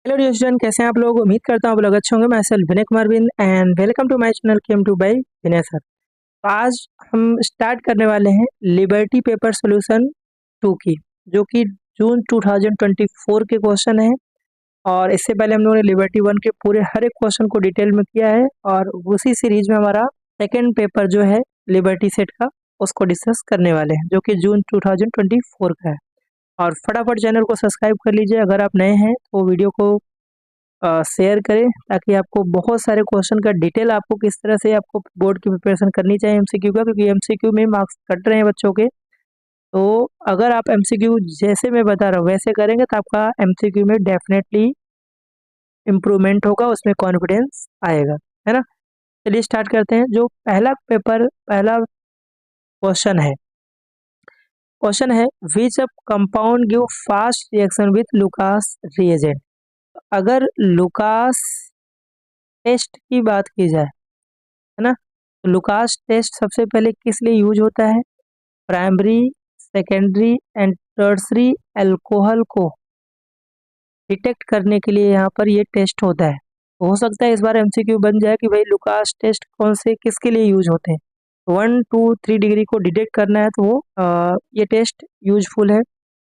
Hello dear student, कैसे हैं आप लोग। उम्मीद करता हूँ आप लोग अच्छे होंगे। मैं सेल्फ विनय कुमार बिन and welcome to my channel chem to by Vinay sir. तो आज हम स्टार्ट करने वाले हैं लिबर्टी पेपर सॉल्यूशन 2 की, जो कि जून 2024 के क्वेश्चन है। और इससे पहले हम लोगों ने लिबर्टी 1 के पूरे हर एक क्वेश्चन को डिटेल में किया है, और उसी सीरीज में हमारा सेकेंड पेपर जो है लिबर्टी सेट का, उसको डिस्कस करने वाले हैं, जो कि जून 2024 का है। और फटाफट चैनल को सब्सक्राइब कर लीजिए अगर आप नए हैं, तो वीडियो को शेयर करें ताकि आपको बहुत सारे क्वेश्चन का डिटेल, आपको किस तरह से आपको बोर्ड की प्रिपरेशन करनी चाहिए एमसीक्यू का, क्योंकि एमसीक्यू में मार्क्स कट रहे हैं बच्चों के। तो अगर आप एमसीक्यू जैसे मैं बता रहा हूँ वैसे करेंगे तो आपका एमसीक्यू में डेफिनेटली इम्प्रूवमेंट होगा, उसमें कॉन्फिडेंस आएगा, है ना। चलिए स्टार्ट करते हैं। जो पहला क्वेश्चन है which a compound give fast reaction with Lucas reagent. अगर लुकास टेस्ट की बात की जाए, है ना, तो लुकास टेस्ट सबसे पहले किस लिए यूज होता है? Primary, secondary and tertiary alcohol को डिटेक्ट करने के लिए यहाँ पर ये टेस्ट होता है। तो हो सकता है इस बार एमसीक्यू बन जाए कि भाई लुकास टेस्ट कौन से किसके लिए यूज होते हैं। 1, 2, 3 डिग्री को डिटेक्ट करना है तो वो ये टेस्ट यूजफुल है।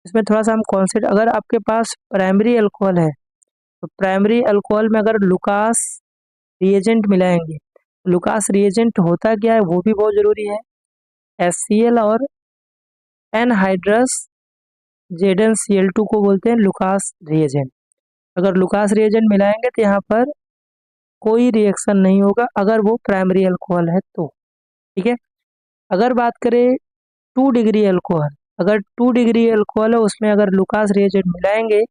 इसमें थोड़ा सा हम कॉन्सेप्ट, अगर आपके पास प्राइमरी अल्कोहल है तो प्राइमरी अल्कोहल में अगर लुकास रिएजेंट मिलाएंगे, लुकास रिएजेंट होता क्या है वो भी बहुत जरूरी है। HCl और एनहाइड्रस ZnCl2 को बोलते हैं लुकास रिएजेंट। अगर लुकास रिएजेंट मिलाएंगे तो यहाँ पर कोई रिएक्शन नहीं होगा अगर वो प्राइमरी अल्कोहल है तो, ठीक है। अगर बात करें 2 डिग्री अल्कोहल, अगर 2 डिग्री अल्कोहल है उसमें अगर लुकास रिएजेंट मिलाएंगे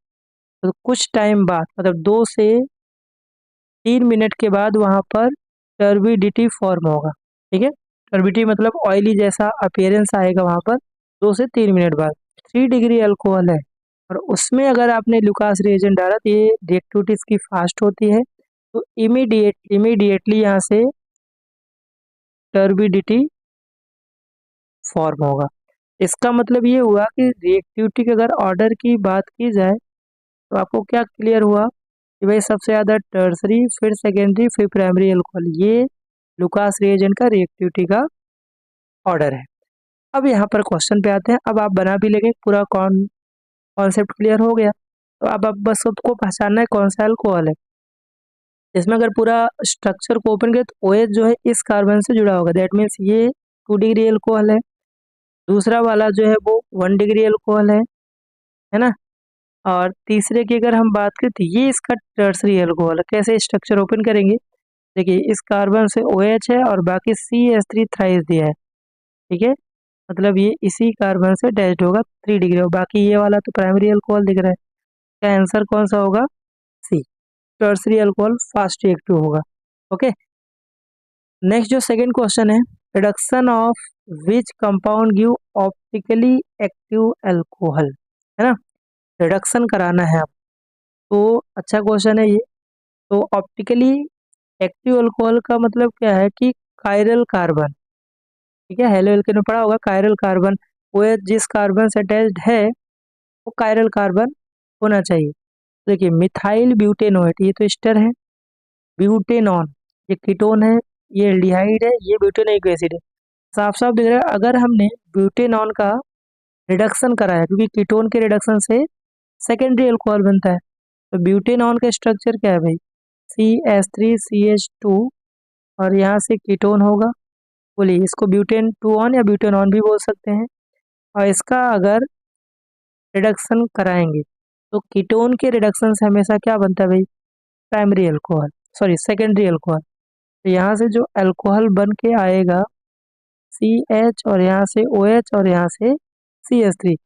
तो कुछ टाइम बाद, मतलब 2 से 3 मिनट के बाद वहाँ पर टर्बिडिटी फॉर्म होगा, ठीक है। टर्बिडिटी मतलब ऑयली जैसा अपीयरेंस आएगा वहाँ पर 2 से 3 मिनट बाद। 3 डिग्री अल्कोहल है और उसमें अगर आपने लुकास रिएजेंट डाला तो ये रिएक्टिविटी इसकी फास्ट होती है, तो इमीडिएटली यहाँ से टर्बिडिटी फॉर्म होगा। इसका मतलब ये हुआ कि रिएक्टिविटी के अगर ऑर्डर की बात की जाए तो आपको क्या क्लियर हुआ कि भाई सबसे ज़्यादा टर्सरी, फिर सेकेंडरी, फिर प्राइमरी अल्कोहल, ये लुकास रिएजेंट का रिएक्टिविटी का ऑर्डर है। अब यहाँ पर क्वेश्चन पे आते हैं। अब आप बना भी लेंगे, पूरा कॉन्सेप्ट क्लियर हो गया। तो अब आप बस सबको पहचानना है कौन सा अल्कोहल है। इसमें अगर पूरा स्ट्रक्चर को ओपन करें तो OH जो है इस कार्बन से जुड़ा होगा, दैट मीन्स ये 2 डिग्री अल्कोहल है। दूसरा वाला जो है वो 1 डिग्री अल्कोहल है ना। और तीसरे की अगर हम बात करें तो ये इसका टर्सरी अल्कोहल है। कैसे स्ट्रक्चर ओपन करेंगे, देखिए इस कार्बन से OH है और बाकी CH3 थ्राइस दिया है, ठीक है। मतलब ये इसी कार्बन से अटैच्ड होगा 3 डिग्री, और बाकी ये वाला तो प्राइमरी अल्कोहल दिख रहा है। क्या आंसर कौन सा होगा? सी, टर्सरी अल्कोहल फास्ट रिएक्टिव होगा। ओके, नेक्स्ट जो सेकंड क्वेश्चन है, reduction of which compound give optically active alcohol, है ना। रिडक्शन कराना है आप, तो अच्छा क्वेश्चन है ये। तो ऑप्टिकली एक्टिव अल्कोहल का मतलब क्या है कि कायरल कार्बन, ठीक है, हेलो एल्केन में पढ़ा होगा कायरल कार्बन, वो जिस कार्बन से अटैच्ड है वो कायरल कार्बन होना चाहिए। देखिए मिथाइल ब्यूटेनोएट, ये तो एस्टर है। ब्यूटेनॉन ये कीटोन है, ये एल्डिहाइड है, ये ब्यूटेनोइक एसिड है। साफ साफ दिख रहा है अगर हमने ब्यूटेनॉन का रिडक्शन कराया, क्योंकि कीटोन के रिडक्शन से सेकेंडरी अल्कोहल बनता है, तो ब्यूटेनॉन का स्ट्रक्चर क्या है भाई? CH3CH2, और यहाँ से कीटोन होगा। बोलिए इसको ब्यूटेन 2 ऑन या ब्यूटेनॉन भी बोल सकते हैं। और इसका अगर रिडक्शन कराएंगे तो कीटोन के रिडक्शन से हमेशा क्या बनता है भाई? Primary alcohol, sorry secondary alcohol. तो यहाँ से जो अल्कोहल बन के आएगा CH, और यहाँ से OH, और यहाँ से CH3।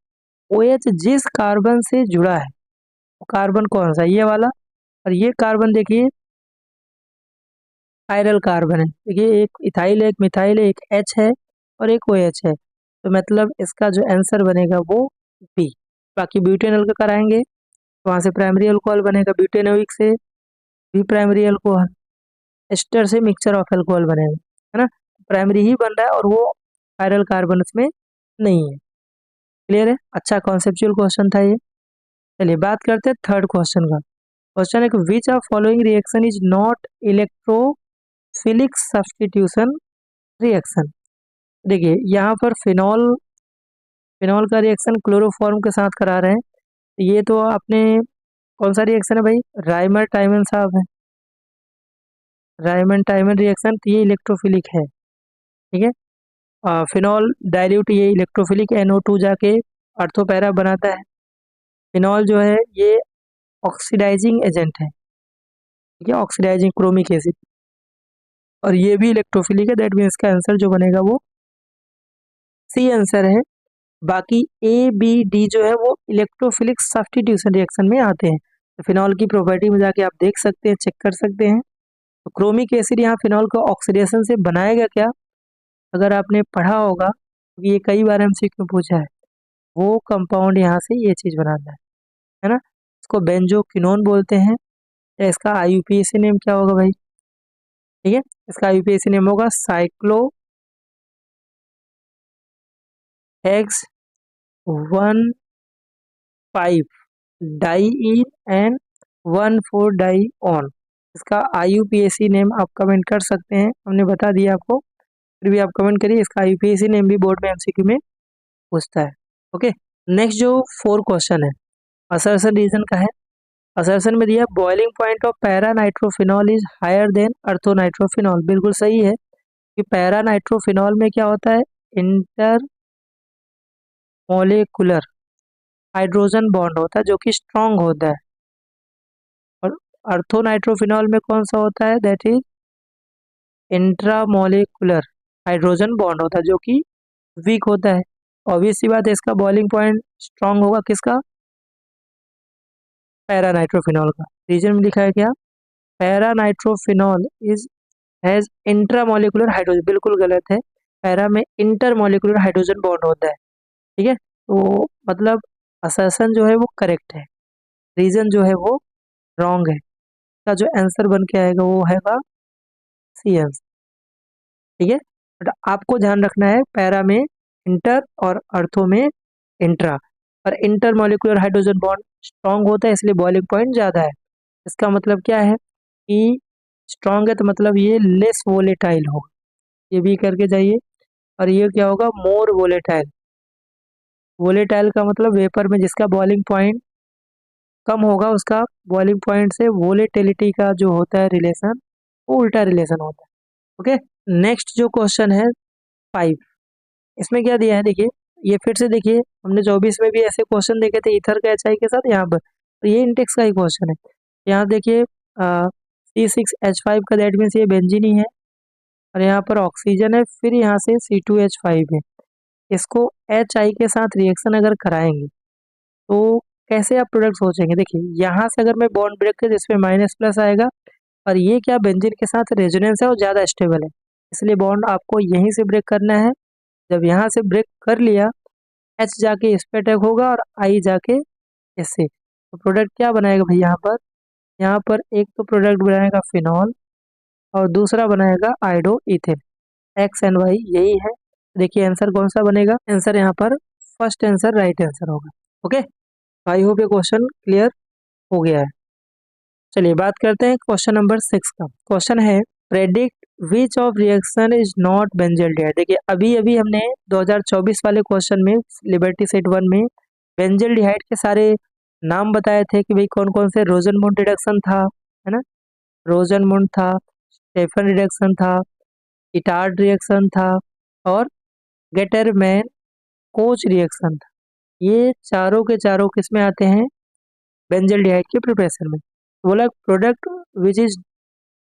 OH जिस कार्बन से जुड़ा है वो कार्बन कौन सा? ये वाला। और ये कार्बन देखिए कायरल कार्बन है। देखिए एक इथाइल है, एक मिथाइल है, एक H है और एक OH है। तो मतलब इसका जो आंसर बनेगा वो बी। बाकी ब्यूटेनॉल का कराएंगे तो वहाँ से प्राइमरी अल्कोहल बनेगा, ब्यूटेनोइक से भी प्राइमरी अल्कोहल, एस्टर से मिक्सचर ऑफ अल्कोहल बनेगा, है ना। प्राइमरी ही बन रहा है और वो कायरल कार्बन उसमें नहीं है। क्लियर है? अच्छा कॉन्सेप्चुअल क्वेश्चन था ये। चलिए बात करते हैं थर्ड क्वेश्चन का। क्वेश्चन है कि विच of following reaction is not electrophilic substitution reaction. देखिए यहाँ पर फिनॉल फिनॉल का रिएक्शन क्लोरोफॉर्म के साथ करा रहे हैं। ये तो आपने कौन सा रिएक्शन है भाई, राइमर टाइमन साहब है, राइमन टाइमन रिएक्शन, तो ये इलेक्ट्रोफिलिक है। ठीक है, फिनॉल डाइल्यूट ये इलेक्ट्रोफिलिक NO2 जाके अर्थो पैरा बनाता है। फिनॉल जो है ये ऑक्सीडाइजिंग एजेंट है, ठीक है, ऑक्सीडाइजिंग क्रोमिक एसिड, और ये भी इलेक्ट्रोफिलिक है। दैट मीन्स का आंसर जो बनेगा वो सी आंसर है। बाकी A B D जो है वो इलेक्ट्रोफिलिक सब्स्टिट्यूशन रिएक्शन में आते हैं। तो फिनॉल की प्रॉपर्टी में जाके आप देख सकते हैं, चेक कर सकते हैं। तो क्रोमिक एसिड यहाँ फिनॉल को ऑक्सीडेशन से बनाएगा क्या, अगर आपने पढ़ा होगा, तो ये कई बार MCQ पूछा है, वो कंपाउंड यहाँ से ये चीज़ बनाता है ना। इसको बेंजोक्विनोन बोलते हैं, या इसका IUPAC नेम क्या होगा भाई, ठीक है, इसका IUPAC नेम होगा cyclo hex 1,5 diene 1,4 dione. इसका IUPAC नेम आप कमेंट कर सकते हैं, हमने बता दिया आपको, फिर भी आप कमेंट करिए। इसका IUPAC नेम भी बोर्ड में MCQ में पूछता है। ओके, नेक्स्ट जो 4 क्वेश्चन है असर्शन रीजन का है। असर्शन में दिया boiling point of para nitrophenol is higher than ortho nitrophenol. बिल्कुल सही है कि पैरा नाइट्रोफिनॉल में क्या होता है, इंटर मोलिकुलर हाइड्रोजन बॉन्ड होता है जो कि स्ट्रॉन्ग होता है, और अर्थो नाइट्रोफिनॉल में कौन सा होता है, that is intramolecular hydrogen bond होता है जो कि वीक होता है। ऑब्वियस सी बात है, इसका बॉइलिंग पॉइंट स्ट्रॉन्ग होगा किसका, पैरा नाइट्रोफिनॉल का। रीजन में लिखा है क्या, para nitrophenol is has intramolecular hydrogen, बिल्कुल गलत है, पैरा में इंटरमोलिकुलर हाइड्रोजन बॉन्ड होता है। ठीक है, तो मतलब असर्शन जो है वो करेक्ट है, रीजन जो है वो रॉन्ग है। इसका जो आंसर बन के आएगा वो हैगा सी आंसर। ठीक है, बट आपको ध्यान रखना है पैरा में इंटर और अर्थो में इंट्रा, और inter molecular hydrogen bond strong होता है इसलिए बॉइलिंग पॉइंट ज़्यादा है। इसका मतलब क्या है कि स्ट्रॉन्ग है तो मतलब ये लेस वोलेटाइल होगा, ये भी करके जाइए। और ये क्या होगा, मोर वोलेटाइल। वोलेटाइल का मतलब वेपर में जिसका बॉइलिंग पॉइंट कम होगा उसका बॉइलिंग पॉइंट से वोलेटिलिटी का जो होता है रिलेशन, वो उल्टा रिलेशन होता है। ओके, नेक्स्ट जो क्वेश्चन है 5, इसमें क्या दिया है देखिए, ये फिर से देखिए, हमने 24 में भी ऐसे क्वेश्चन देखे थे ईथर के HI के साथ यहाँ पर, तो ये इंटेक्स का ही क्वेश्चन है। यहाँ देखिए C6H5 का, दैट मीन्स ये बेंजीन ही है, और यहाँ पर ऑक्सीजन है, फिर यहाँ से C2H5 है। इसको HI के साथ रिएक्शन अगर कराएंगे तो कैसे आप प्रोडक्ट सोचेंगे, देखिए यहाँ से अगर मैं बॉन्ड ब्रेक कर इसमें माइनस प्लस आएगा, और ये क्या बेंजीन के साथ रेजोनेंस है और ज़्यादा स्टेबल है, इसलिए बॉन्ड आपको यहीं से ब्रेक करना है। जब यहाँ से ब्रेक कर लिया, H जाके इस पे अटैक होगा और I जाके इससे, तो प्रोडक्ट क्या बनाएगा भाई, यहाँ पर एक तो प्रोडक्ट बनाएगा फिनॉल और दूसरा बनाएगा आइडो इथेन, X and Y यही है। देखिए आंसर कौन सा बनेगा, आंसर यहाँ पर फर्स्ट आंसर राइट आंसर होगा। ओके, आई होप ये क्वेश्चन क्लियर हो गया है। चलिए बात करते हैं क्वेश्चन नंबर 6 का। क्वेश्चन है predict which of reaction is not benzaldehyde. देखिए अभी अभी हमने 2024 वाले क्वेश्चन में लिबर्टी सेट 1 में बेंजल्डिहाइड के सारे नाम बताए थे कि भाई कौन कौन से, रोजनमुंड रिडक्शन था, है ना, रोजनमुंड था, स्टेफन रिडक्शन था, इटार्ड रिएक्शन था, और गेटरमैन कोच रिएक्शन था। ये चारों के चारों किस में आते हैं, बेंजल्डिहाइड के प्रिपरेशन में। बोला product which is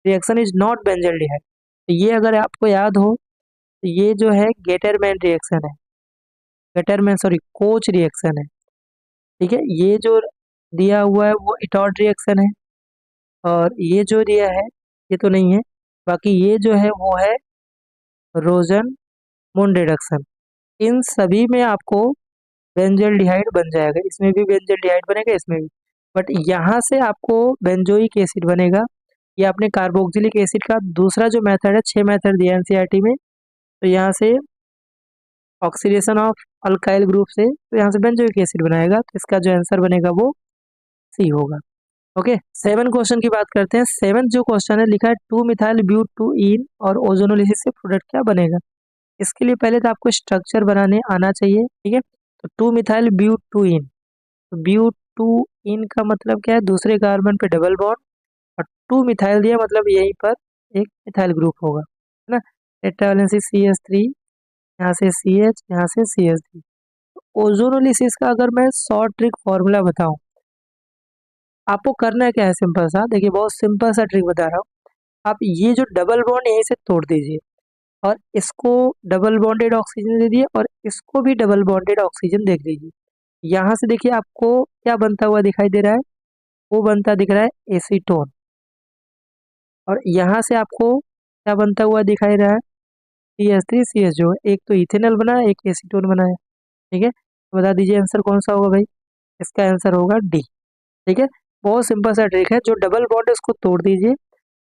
reaction is not benzaldehyde, तो ये अगर आपको याद हो तो ये जो है गेटरमैन रिएक्शन है, गेटरमैन सॉरी कोच रिएक्शन है। ठीक है, ये जो दिया हुआ है वो इटॉड रिएक्शन है, और ये जो दिया है ये तो नहीं है, बाकी ये जो है वो है रोजन मुंड रिडक्शन। इन सभी में आपको बेंजल्डिहाइड बन जाएगा, इसमें भी बेंजल्डिहाइड बनेगा, इसमें भी, बट यहाँ से आपको बेंजोइक एसिड बनेगा। ये आपने कार्बोक्सिलिक एसिड का दूसरा जो मेथड है, 6 मेथड दिया NCERT में, तो यहाँ से ऑक्सीडेशन ऑफ अल्काइल ग्रुप से, तो यहाँ से बेंजोइक एसिड बनाएगा, तो इसका जो आंसर बनेगा वो सी होगा। ओके, 7 क्वेश्चन की बात करते हैं। 7 जो क्वेश्चन है लिखा है 2 मिथाइल ब्यूटूइन और ओजोनोलिसिस से प्रोडक्ट क्या बनेगा। इसके लिए पहले तो आपको स्ट्रक्चर बनाने आना चाहिए, ठीक है। तो 2 मिथाइल ब्यूटूइन, तो ब्यूटूइन का मतलब क्या है, दूसरे कार्बन पे डबल बॉन्ड, और 2 मिथाइल दिया मतलब यहीं पर एक मिथाइल ग्रुप होगा, है ना। टेट्रावैलेंसी CH3, यहाँ से CH, यहाँ से CH3। ओजोनोलिसिस का अगर मैं शॉर्ट ट्रिक फॉर्मूला बताऊं, आपको करना क्या है, सिंपल सा, देखिए बहुत सिंपल सा ट्रिक बता रहा हूँ। आप ये जो डबल बॉन्ड यहीं से तोड़ दीजिए, और इसको डबल बॉन्डेड ऑक्सीजन दे दिए, और इसको भी डबल बॉन्डेड ऑक्सीजन दे दीजिए। यहाँ से देखिए आपको क्या बनता हुआ दिखाई दे रहा है, वो बनता दिख रहा है एसीटोन। और यहाँ से आपको क्या बनता हुआ दिखाई रहा है, CH3CH, जो है एक तो इथेनॉल बना है, एक एसीटोन बना है, ठीक है। तो बता दीजिए आंसर कौन सा होगा भाई, इसका आंसर होगा डी, ठीक है। बहुत सिंपल सा ट्रिक है, जो डबल बॉन्ड है उसको तोड़ दीजिए,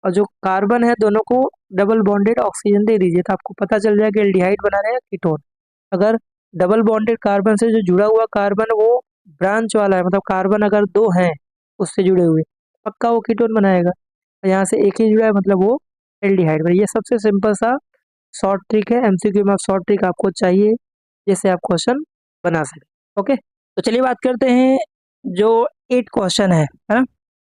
और जो कार्बन है दोनों को डबल बॉन्डेड ऑक्सीजन दे दीजिए, तो आपको पता चल जाएगा एल्डिहाइड बना रहे हैं कीटोन। अगर डबल बॉन्डेड कार्बन से जो जुड़ा हुआ कार्बन वो ब्रांच वाला है, मतलब कार्बन अगर 2 हैं उससे जुड़े हुए, पक्का वो कीटोन बनाएगा। यहाँ से एक ही जुड़ा है मतलब वो एल्डिहाइड बना। ये सबसे सिंपल सा शॉर्ट ट्रिक है, MCQ में शॉर्ट ट्रिक आपको चाहिए जिससे आप क्वेश्चन बना सकें। ओके, तो चलिए बात करते हैं जो 8 क्वेश्चन है ना।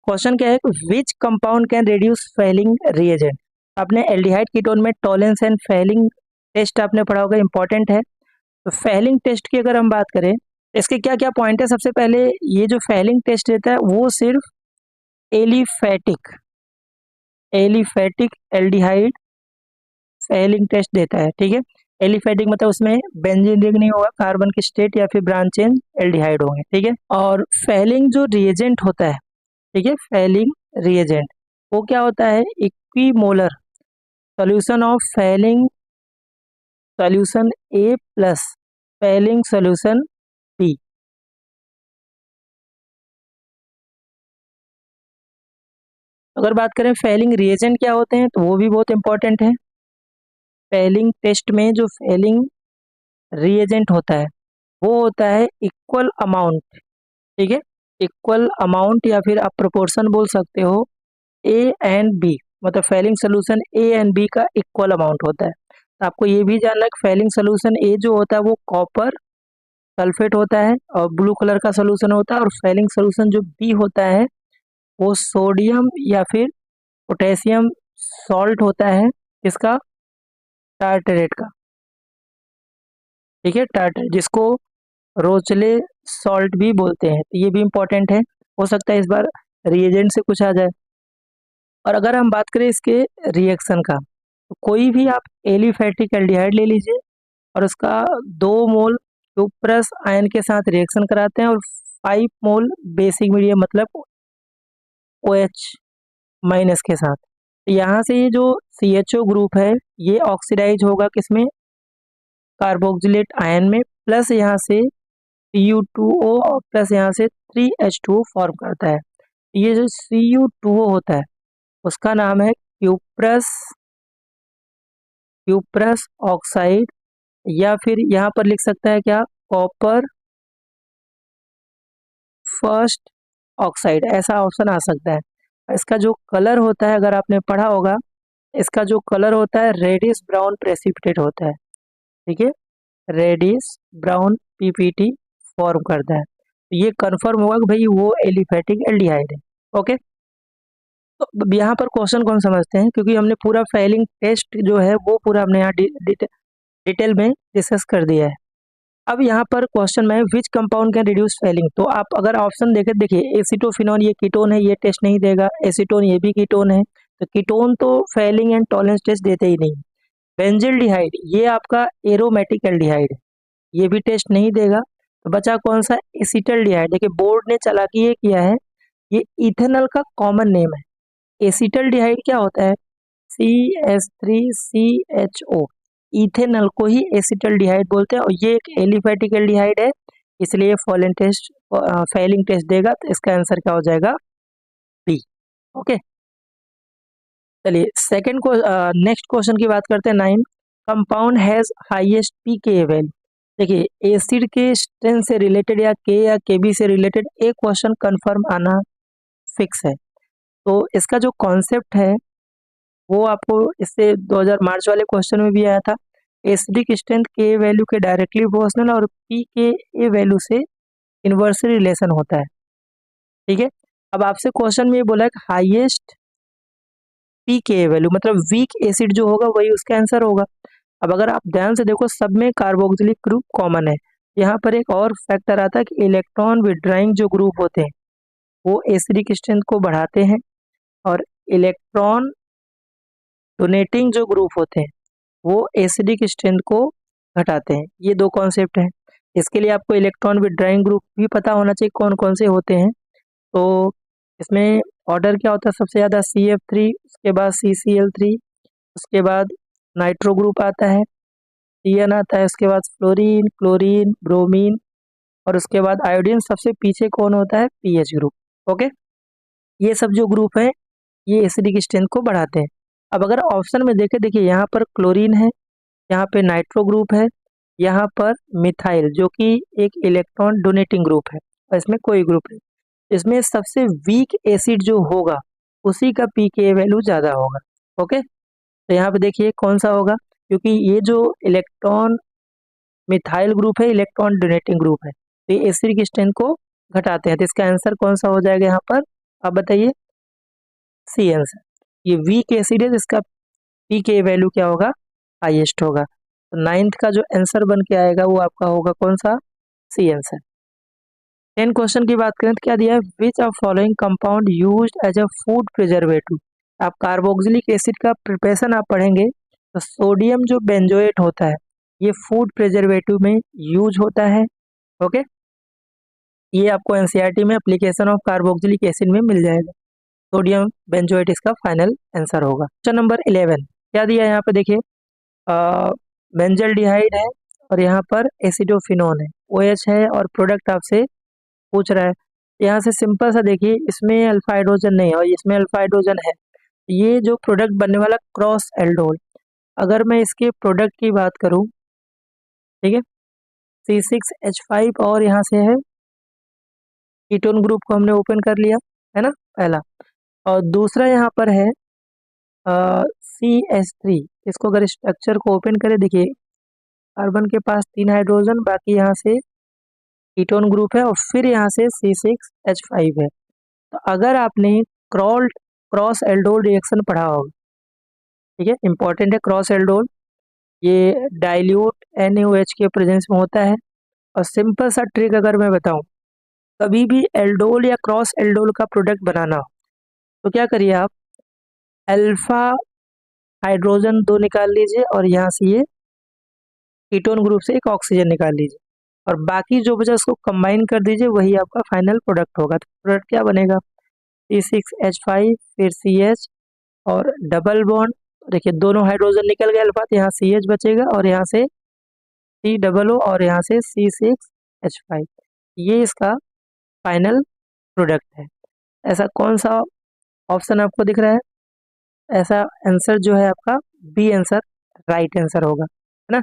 क्वेश्चन क्या है, which compound can reduce Fehling reagent. आपने एल्डिहाइड कीटोन में टॉलेंस एंड फेलिंग टेस्ट आपने पढ़ा होगा, इंपॉर्टेंट है। तो फेलिंग टेस्ट की अगर हम बात करें, इसके क्या क्या पॉइंट है। सबसे पहले ये जो फेलिंग टेस्ट रहता है वो सिर्फ aliphatic aliphatic aldehyde Fehling test देता है, ठीक है। एलिफेटिक मतलब उसमें बेंजीन रिंग नहीं होगा, कार्बन की स्टेट या फिर ब्रांच चेंज एल्डिहाइड होंगे, ठीक है। और फेलिंग जो रिएजेंट होता है, ठीक है, फेलिंग रिएजेंट वो क्या होता है, equimolar solution of Fehling solution A plus Fehling solution B। अगर बात करें फेलिंग रिएजेंट क्या होते हैं, तो वो भी बहुत इंपॉर्टेंट है। फेलिंग टेस्ट में जो फेलिंग रिएजेंट होता है वो होता है इक्वल अमाउंट, ठीक है, इक्वल अमाउंट या फिर आप प्रोपोर्शन बोल सकते हो, A एंड B, मतलब Fehling solution A and B का इक्वल अमाउंट होता है। तो आपको ये भी जानना है कि फेलिंग सोल्यूशन A जो होता है वो कॉपर सल्फेट होता है और ब्लू कलर का सोल्यूशन होता है, और फेलिंग सोल्यूशन जो B होता है वो सोडियम या फिर पोटेशियम सॉल्ट होता है, इसका टार्टरेट का, ठीक है, टार्टरेट, जिसको रोचले सॉल्ट भी बोलते हैं। तो ये भी इंपॉर्टेंट है, हो सकता है इस बार रिएजेंट से कुछ आ जाए। और अगर हम बात करें इसके रिएक्शन का, तो कोई भी आप एलिफेटिक एल्डिहाइड ले लीजिए और उसका 2 मोल क्यूप्रस आयन के साथ रिएक्शन कराते हैं, और 5 मोल बेसिक मीडियम मतलब OH माइनस के साथ। तो यहाँ से ये जो CHO ग्रुप है ये ऑक्सीडाइज होगा किसमें, कार्बोक्सिलेट आयन में, प्लस यहाँ से Cu2O और प्लस यहाँ से 3H2O फॉर्म करता है। ये जो Cu2O होता है उसका नाम है क्यूप्रस क्यूप्रस ऑक्साइड, या फिर यहाँ पर लिख सकता है क्या, कॉपर फर्स्ट ऑक्साइड, ऐसा ऑप्शन आ सकता है। इसका जो कलर होता है अगर आपने पढ़ा होगा, इसका जो कलर होता है रेडिश ब्राउन प्रेसिपिटेट होता है, ठीक है, रेडिश ब्राउन PPT फॉर्म करता है। तो ये कंफर्म होगा कि भाई वो एलिफेटिक एल्डिहाइड है। ओके, तो अब यहाँ पर क्वेश्चन कौन समझते हैं, क्योंकि हमने पूरा फेलिंग टेस्ट जो है वो पूरा हमने यहाँ डिटेल में डिस्कस कर दिया है। अब यहाँ पर क्वेश्चन में which compound can reduce Fehling, तो आप अगर ऑप्शन देखें, देखिए एसीटोफिनॉन ये कीटोन है, ये टेस्ट नहीं देगा, एसीटोन ये भी कीटोन है, तो कीटोन तो फेलिंग एंड टॉलेंस टेस्ट देते ही नहीं। बेंजिल्डिहाइड ये आपका एरोमेटिक एल्डिहाइड है, ये भी टेस्ट नहीं देगा। तो बचा कौन सा, एसिटल्डिहाइड। देखिए बोर्ड ने चालाकी ये किया है, ये इथेनॉल का कॉमन नेम है। एसिटल्डिहाइड क्या होता है, CH3CHO, इथेनॉल को ही एसिटल्डिहाइड बोलते हैं, और ये एक एलिफेटिक एल्डिहाइड है, इसलिए फॉलिंग टेस्ट फेलिंग टेस्ट देगा। तो इसका आंसर क्या हो जाएगा, बी। ओके, चलिए सेकंड को नेक्स्ट क्वेश्चन की बात करते हैं। 9, compound has highest pKa value. देखिए एसिड के स्ट्रेंथ से रिलेटेड या K या Kb से रिलेटेड एक क्वेश्चन कंफर्म आना फिक्स है। तो इसका जो कॉन्सेप्ट है वो आपको इससे 2000 मार्च वाले क्वेश्चन में भी आया था। एसिडिक स्ट्रेंथ के वैल्यू के डायरेक्टली प्रोपोर्शनल और पी के ए वैल्यू से इन्वर्सली रिलेशन होता है। ठीक है, अब आपसे क्वेश्चन में ये बोला है कि हाईएस्ट पी के वैल्यू मतलब वीक एसिड जो होगा वही उसका आंसर होगा। अब अगर आप ध्यान से देखो सब में कार्बोक्सिलिक ग्रुप कॉमन है। यहाँ पर एक और फैक्टर आता है कि इलेक्ट्रॉन विड्राइंग जो ग्रुप होते हैं वो एसिडिक स्ट्रेंथ को बढ़ाते हैं और इलेक्ट्रॉन डोनेटिंग जो ग्रुप होते हैं वो एसिडिक स्ट्रेंथ को घटाते हैं। ये दो कॉन्सेप्ट हैं। इसके लिए आपको इलेक्ट्रॉन विड्राइंग ग्रुप भी पता होना चाहिए कौन कौन से होते हैं। तो इसमें ऑर्डर क्या होता है, सबसे ज़्यादा CF3, उसके बाद CCl3, उसके बाद नाइट्रो ग्रुप आता है, CN आता है, उसके बाद फ्लोरीन, क्लोरीन, ब्रोमीन और उसके बाद आयोडीन। सबसे पीछे कौन होता है, पीएच ग्रुप। ओके, ये सब जो ग्रुप है ये एसिडिक स्ट्रेंथ को बढ़ाते हैं। अब अगर ऑप्शन में देखें, देखिए यहाँ पर क्लोरीन है, यहाँ पे नाइट्रो ग्रुप है, यहाँ पर मिथाइल जो कि एक इलेक्ट्रॉन डोनेटिंग ग्रुप है और इसमें कोई ग्रुप नहीं। इसमें सबसे वीक एसिड जो होगा उसी का पीके वैल्यू ज़्यादा होगा। ओके, तो यहाँ पे देखिए कौन सा होगा, क्योंकि ये जो इलेक्ट्रॉन मिथाइल ग्रुप है इलेक्ट्रॉन डोनेटिंग ग्रुप है तो ये एसिडिक स्ट्रेंथ को घटाते हैं। तो इसका आंसर कौन सा हो जाएगा यहाँ पर, आप बताइए। सी आंसर, ये वीक एसिड है जिसका पी के वैल्यू क्या होगा, हाईएस्ट होगा। तो 9th का जो आंसर बन के आएगा वो आपका होगा कौन सा, सी आंसर। 10 क्वेश्चन की बात करें तो क्या दिया है, which of following compound used as a food preservative. आप कार्बोक्सिलिक एसिड का प्रिपरेशन आप पढ़ेंगे तो सोडियम जो बेंजोएट होता है ये फूड प्रिजर्वेटिव में यूज होता है। ओके, ये आपको एनसीईआरटी में एप्लीकेशन ऑफ कार्बोक्सिलिक एसिड में मिल जाएगा। सोडियम बेंजोएट इसका फाइनल आंसर होगा। क्वेश्चन नंबर 11 क्या दिया है यहाँ पे देखिए, बेंजल्डिहाइड है और यहाँ पर एसिडोफिनोन है, OH है और प्रोडक्ट आपसे पूछ रहा है। यहाँ से सिंपल सा देखिए, इसमें अल्फा हाइड्रोजन नहीं है और इसमें अल्फा हाइड्रोजन है। ये जो प्रोडक्ट बनने वाला क्रॉस एल्डोल, अगर मैं इसके प्रोडक्ट की बात करूँ, ठीक है, C6H5 और यहाँ से है कीटोन ग्रुप को हमने ओपन कर लिया है ना, पहला। और दूसरा यहाँ पर है CH3। इसको अगर स्ट्रक्चर को ओपन करें, देखिए कार्बन के पास 3 हाइड्रोजन, बाकी यहाँ से कीटोन ग्रुप है और फिर यहाँ से C6H5 है। तो अगर आपने क्रॉस एल्डोल रिएक्शन पढ़ा होगा, ठीक है, इंपॉर्टेंट है क्रॉस एल्डोल, ये डाइल्यूट NaOH के प्रेजेंस में होता है। और सिंपल सा ट्रिक अगर मैं बताऊं, कभी भी एल्डोल या क्रॉस एल्डोल का प्रोडक्ट बनाना हो तो क्या करिए आप, अल्फा हाइड्रोजन 2 निकाल लीजिए और यहाँ से ये कीटोन ग्रुप से एक ऑक्सीजन निकाल लीजिए और बाकी जो बचा उसको कंबाइन कर दीजिए, वही आपका फाइनल प्रोडक्ट होगा। तो प्रोडक्ट क्या बनेगा, C6H5 फिर CH और डबल बॉन्ड, देखिए दोनों हाइड्रोजन निकल गए अल्फा, तो यहाँ CH बचेगा और यहाँ से COO और यहाँ से C6H5। ये इसका फाइनल प्रोडक्ट है। ऐसा कौन सा ऑप्शन आपको दिख रहा है, ऐसा आंसर जो है आपका बी आंसर राइट आंसर होगा, है ना।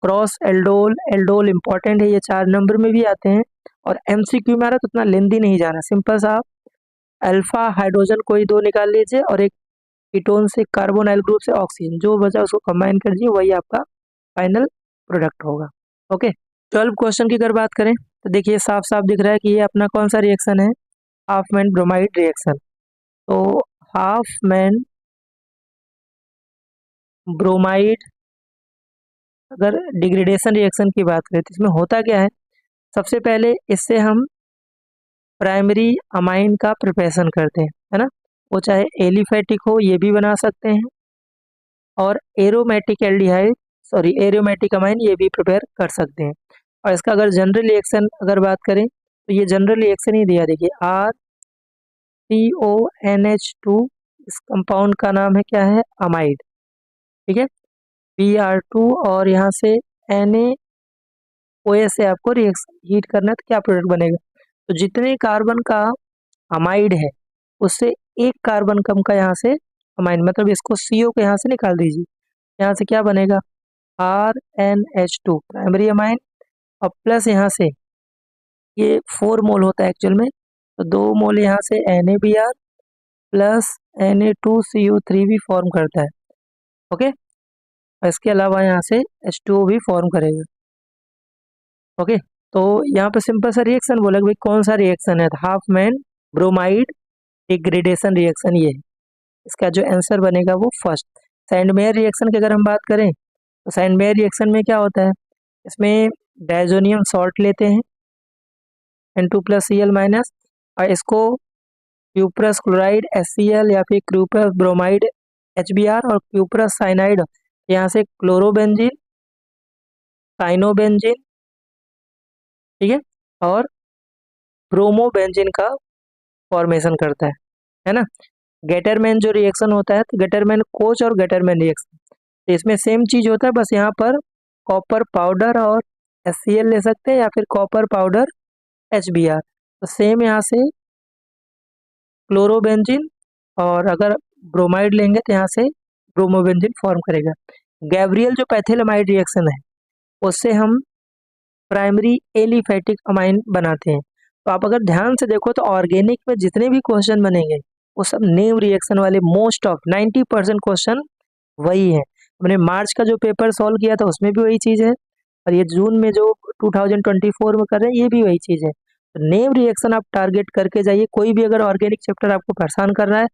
क्रॉस एल्डोल, एल्डोल इंपॉर्टेंट है, ये 4 नंबर में भी आते हैं और MCQ में आ रहा तो उतना लेंदी नहीं जाना, सिंपल सा अल्फा हाइड्रोजन कोई 2 निकाल लीजिए और एक कीटोन से कार्बोनाइल ग्रुप से ऑक्सीजन, जो बचा उसको कंबाइन कर दीजिए, वही आपका फाइनल प्रोडक्ट होगा। ओके, 12 क्वेश्चन की अगर बात करें तो देखिए साफ साफ दिख रहा है कि ये अपना कौन सा रिएक्शन है, हाफ मैन ब्रोमाइड रिएक्शन। तो हाफ मैन ब्रोमाइड अगर डिग्रेडेशन रिएक्शन की बात करें तो इसमें होता क्या है, सबसे पहले इससे हम प्राइमरी अमाइन का प्रिपरेशन करते हैं, है ना। वो चाहे एलिफेटिक हो ये भी बना सकते हैं और एरोमेटिक एल्डिहाइड एरोमेटिक अमाइन ये भी प्रिपेयर कर सकते हैं। और इसका अगर जनरल रिएक्शन अगर बात करें तो ये जनरल रिएक्शन ही दिया, देखिए RCONH2, इस कंपाउंड का नाम है क्या है, अमाइड, ठीक है, Br2 और यहाँ से NaOH से आपको रिएक्शन हीट करना है तो क्या प्रोडक्ट बनेगा, तो जितने कार्बन का अमाइड है उससे एक कार्बन कम का यहाँ से अमाइन, मतलब इसको CO को यहाँ से निकाल दीजिए, यहाँ से क्या बनेगा RNH2 प्राइमरी अमाइन और प्लस यहाँ से ये 4 मोल होता है एक्चुअल में तो 2 मोल यहाँ से NaBr प्लस Na2CO3 भी फॉर्म करता है। ओके, इसके अलावा यहाँ से H2O भी फॉर्म करेगा। ओके, तो यहाँ पे सिंपल सा रिएक्शन बोला कि भाई कौन सा रिएक्शन है, half man bromide degradation reaction ये है। इसका जो आंसर बनेगा वो फर्स्ट। सैंडमेयर रिएक्शन की अगर हम बात करें तो सैंडमेयर रिएक्शन में क्या होता है, इसमें डायजोनियम सॉल्ट लेते हैं N2+Cl- और इसको क्यूप्रस क्लोराइड HCl या फिर क्यूप्रस ब्रोमाइड HBr और क्यूप्रस साइनाइड यहाँ से क्लोरोबेंजीन साइनोबेंजीन, ठीक है, और ब्रोमोबेंजीन का फॉर्मेशन करता है ना। गेटरमैन जो रिएक्शन होता है तो गेटरमैन कोच और गेटरमैन रिएक्शन, तो इसमें सेम चीज होता है, बस यहाँ पर कॉपर पाउडर और HCl ले सकते हैं या फिर कॉपर पाउडर HBr। तो सेम यहाँ से क्लोरोबेंजीन, और अगर ब्रोमाइड लेंगे तो यहाँ से ब्रोमोबेंजीन फॉर्म करेगा। गैब्रियल जो पैथिलमाइड रिएक्शन है उससे हम प्राइमरी एलिफैटिक अमाइन बनाते हैं। तो आप अगर ध्यान से देखो तो ऑर्गेनिक में जितने भी क्वेश्चन बनेंगे वो सब नेम रिएक्शन वाले, मोस्ट ऑफ 90% क्वेश्चन वही है। हमने मार्च का जो पेपर सॉल्व किया था उसमें भी वही चीज़ है, और ये जून में जो 2024 में कर रहे हैं ये भी वही चीज़ है। तो नेम रिएक्शन आप टारगेट करके जाइए, कोई भी अगर ऑर्गेनिक चैप्टर आपको परेशान कर रहा है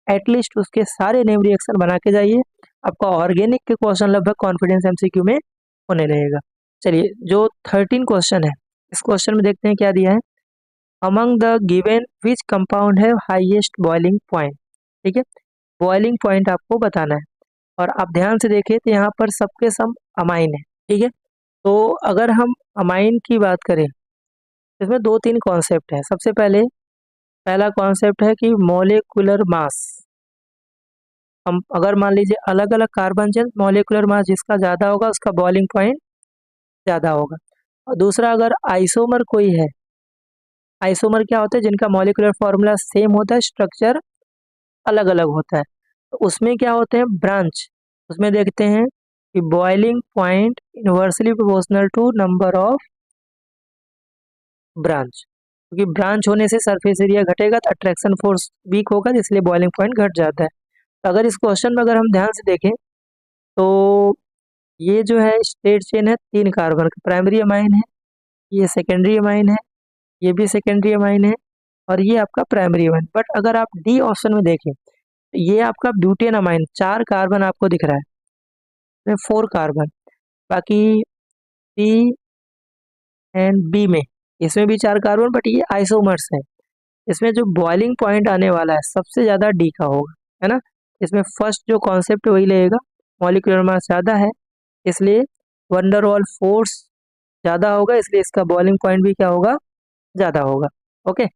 एटलीस्ट उसके सारे नेम रिएक्शन बना के जाइए, आपका ऑर्गेनिक के क्वेश्चन लगभग कॉन्फिडेंस MCQ में होने रहेगा। चलिए, जो 13 क्वेश्चन है इस क्वेश्चन में देखते हैं क्या दिया है। Among the given which compound है हाईएस्ट बॉइलिंग पॉइंट, ठीक है, बॉइलिंग पॉइंट आपको बताना है। और आप ध्यान से देखें तो यहाँ पर सबके सब अमाइन है, ठीक है। तो अगर हम अमाइन की बात करें इसमें 2-3 कॉन्सेप्ट है। सबसे पहले पहला कॉन्सेप्ट है कि मॉलिक्यूलर मास, हम अगर मान लीजिए अलग अलग कार्बन चेन, मॉलिक्यूलर मास जिसका ज़्यादा होगा उसका बॉइलिंग पॉइंट ज़्यादा होगा। और दूसरा, अगर आइसोमर कोई है, आइसोमर क्या होता है, जिनका मॉलिक्यूलर फॉर्मूला सेम होता है, स्ट्रक्चर अलग अलग होता है, तो उसमें क्या होते हैं ब्रांच, उसमें देखते हैं कि boiling point inversely proportional to number of branch, क्योंकि ब्रांच होने से सरफेस एरिया घटेगा तो अट्रैक्शन फोर्स वीक होगा, इसलिए बॉइलिंग पॉइंट घट जाता है। तो अगर इस क्वेश्चन में अगर हम ध्यान से देखें तो ये जो है स्ट्रेट चेन है 3 कार्बन का, प्राइमरी अमाइन है, ये सेकेंडरी अमाइन है, ये भी सेकेंडरी अमाइन है, और ये आपका प्राइमरी अमाइन। बट अगर आप डी ऑप्शन में देखें तो ये आपका ब्यूटेन अमाइन, 4 कार्बन आपको दिख रहा है, 4 कार्बन, बाकी सी एंड बी में इसमें भी 4 कार्बन, बट ये आइसोमर्स है। इसमें जो बॉइलिंग पॉइंट आने वाला है सबसे ज़्यादा डी का होगा, है ना। इसमें फर्स्ट जो कॉन्सेप्ट वही लगेगा, मॉलिक्यूलर मास ज़्यादा है इसलिए वंडरवॉल फोर्स ज़्यादा होगा, इसलिए इसका बॉइलिंग पॉइंट भी क्या होगा, ज़्यादा होगा। ओके,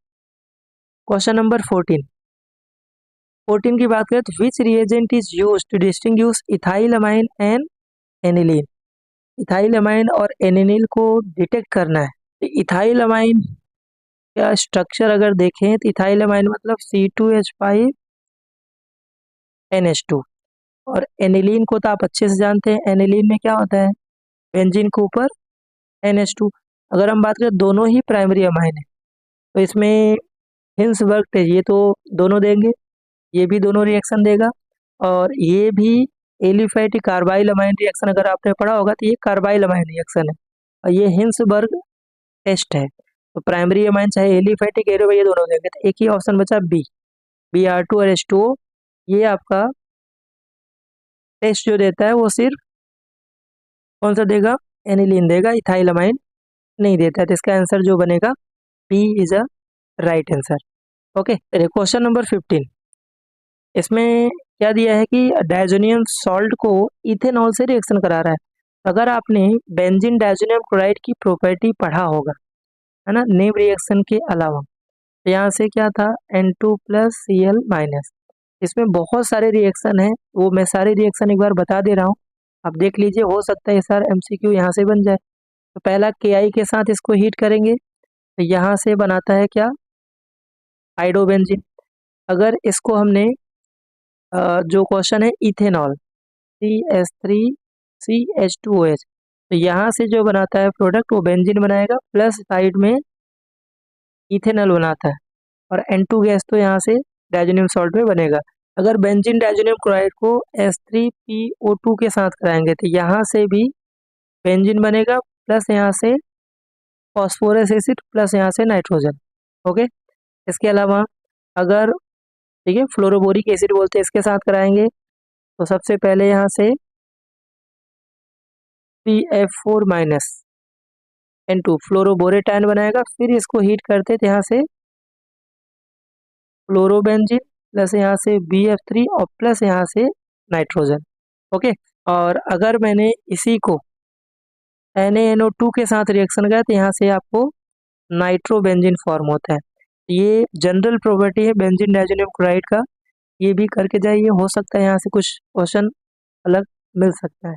क्वेश्चन नंबर 14 की बात करें तो which reagent is use to distinguish ethyl amine and aniline. Ethyl amine और एनिलीन को डिटेक्ट करना है। तो इथाइल अमाइन का स्ट्रक्चर अगर देखें तो इथाइल अमाइन मतलब C2H5NH2, और एनिलीन को तो आप अच्छे से जानते हैं, एनिलीन में क्या होता है, बेंजीन के ऊपर NH2। अगर हम बात करें दोनों ही प्राइमरी अमाइन है तो इसमें हिंसबर्ग टेस्ट ये तो दोनों देंगे, ये भी दोनों रिएक्शन देगा, और ये भी एलिफैटिक कार्बाइल अमाइन रिएक्शन अगर आपने पढ़ा होगा तो ये कार्बाइल अमाइन रिएक्शन है, और ये हिंसबर्ग टेस्ट है। तो प्राइमरी अमाइन चाहे एलिफैटिक एरो ये दोनों देंगे, तो एक ही ऑप्शन बचा बी, Br2 और H2O। ये आपका टेस्ट जो देता है वो सिर्फ कौन सा देगा, एनिलीन देगा, इथाइल अमाइन नहीं देता है। तो इसका आंसर जो बनेगा B is a right answer. Okay, चलिए क्वेश्चन नंबर 15, इसमें क्या दिया है कि डायजोनियम सॉल्ट को इथेनॉल से रिएक्शन करा रहा है। अगर आपने बेंजीन डायजोनियम क्लोराइड की प्रॉपर्टी पढ़ा होगा, है ना, नेम रिएक्शन के अलावा, तो यहाँ से क्या था N2+Cl-, इसमें बहुत सारे रिएक्शन है, वो मैं सारे रिएक्शन एक बार बता दे रहा हूँ, आप देख लीजिए, हो सकता है सर MCQ यहाँ से बन जाए। तो पहला KI के साथ इसको हीट करेंगे तो यहाँ से बनाता है क्या, हाइड्रोबेंजीन। अगर इसको हमने जो क्वेश्चन है इथेनॉल CH3CH2OH, तो यहाँ से जो बनाता है प्रोडक्ट वो बेंजीन बनाएगा, प्लस साइड में इथेनॉल बनाता है, और N2 गैस तो यहाँ से डायजोनियम सॉल्ट में बनेगा। अगर बेंजीन डायजोनियम क्लोराइड को H3PO2 के साथ कराएंगे तो यहाँ से भी बेंजीन बनेगा, प्लस यहाँ से फॉस्फोरस एसिड, प्लस यहाँ से नाइट्रोजन। ओके, इसके अलावा अगर, ठीक है, फ्लोरोबोरिक एसिड बोलते हैं, इसके साथ कराएंगे तो सबसे पहले यहाँ से PF4- N2 फ्लोरोबोरेटाइन बनाएगा, फिर इसको हीट करते तो यहाँ से फ्लोरोबेंजीन, प्लस यहाँ से BF3 और प्लस यहाँ से नाइट्रोजन। ओके, और अगर मैंने इसी को NaNO2 के साथ रिएक्शन किया तो यहाँ से आपको नाइट्रोबेंजीन फॉर्म होता है। ये जनरल प्रॉपर्टी है बेंजीन डायजोनियम क्लोराइड का, ये भी करके जाइए, हो सकता है यहाँ से कुछ क्वेश्चन अलग मिल सकता है।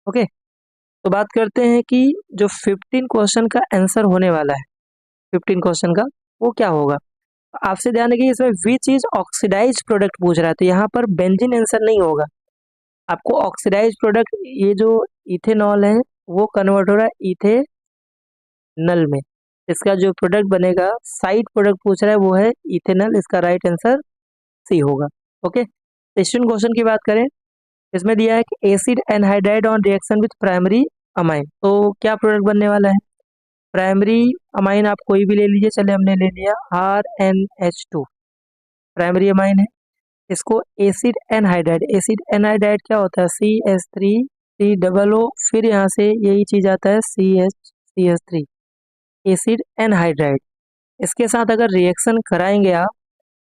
ओके, तो बात करते हैं कि जो 15 क्वेश्चन का आंसर होने वाला है, 15 क्वेश्चन का वो क्या होगा। आपसे ध्यान रखिए, इसमें विच इज ऑक्सीडाइज प्रोडक्ट पूछ रहा है, तो यहाँ पर बेंजीन आंसर नहीं होगा। आपको ऑक्सीडाइज प्रोडक्ट, ये जो इथेनॉल है वो कन्वर्ट हो रहा है इथेनल में, इसका जो प्रोडक्ट बनेगा, साइड प्रोडक्ट पूछ रहा है वो है इथेनल, इसका राइट आंसर सी होगा। ओके, सेकंड क्वेश्चन की बात करें, इसमें दिया है कि acid anhydride on reaction with primary amine, तो क्या प्रोडक्ट बनने वाला है। प्राइमरी अमाइन आप कोई भी ले लीजिए, चले हमने ले लिया RNH2, प्राइमरी अमाइन है। इसको एसिड एनहाइड्राइड, एसिड एनहाइड्राइड क्या होता है, CH3COO, फिर यहाँ से यही चीज आता है CH3, एसिड एनहाइड्राइड। इसके साथ अगर रिएक्शन कराएंगे आप,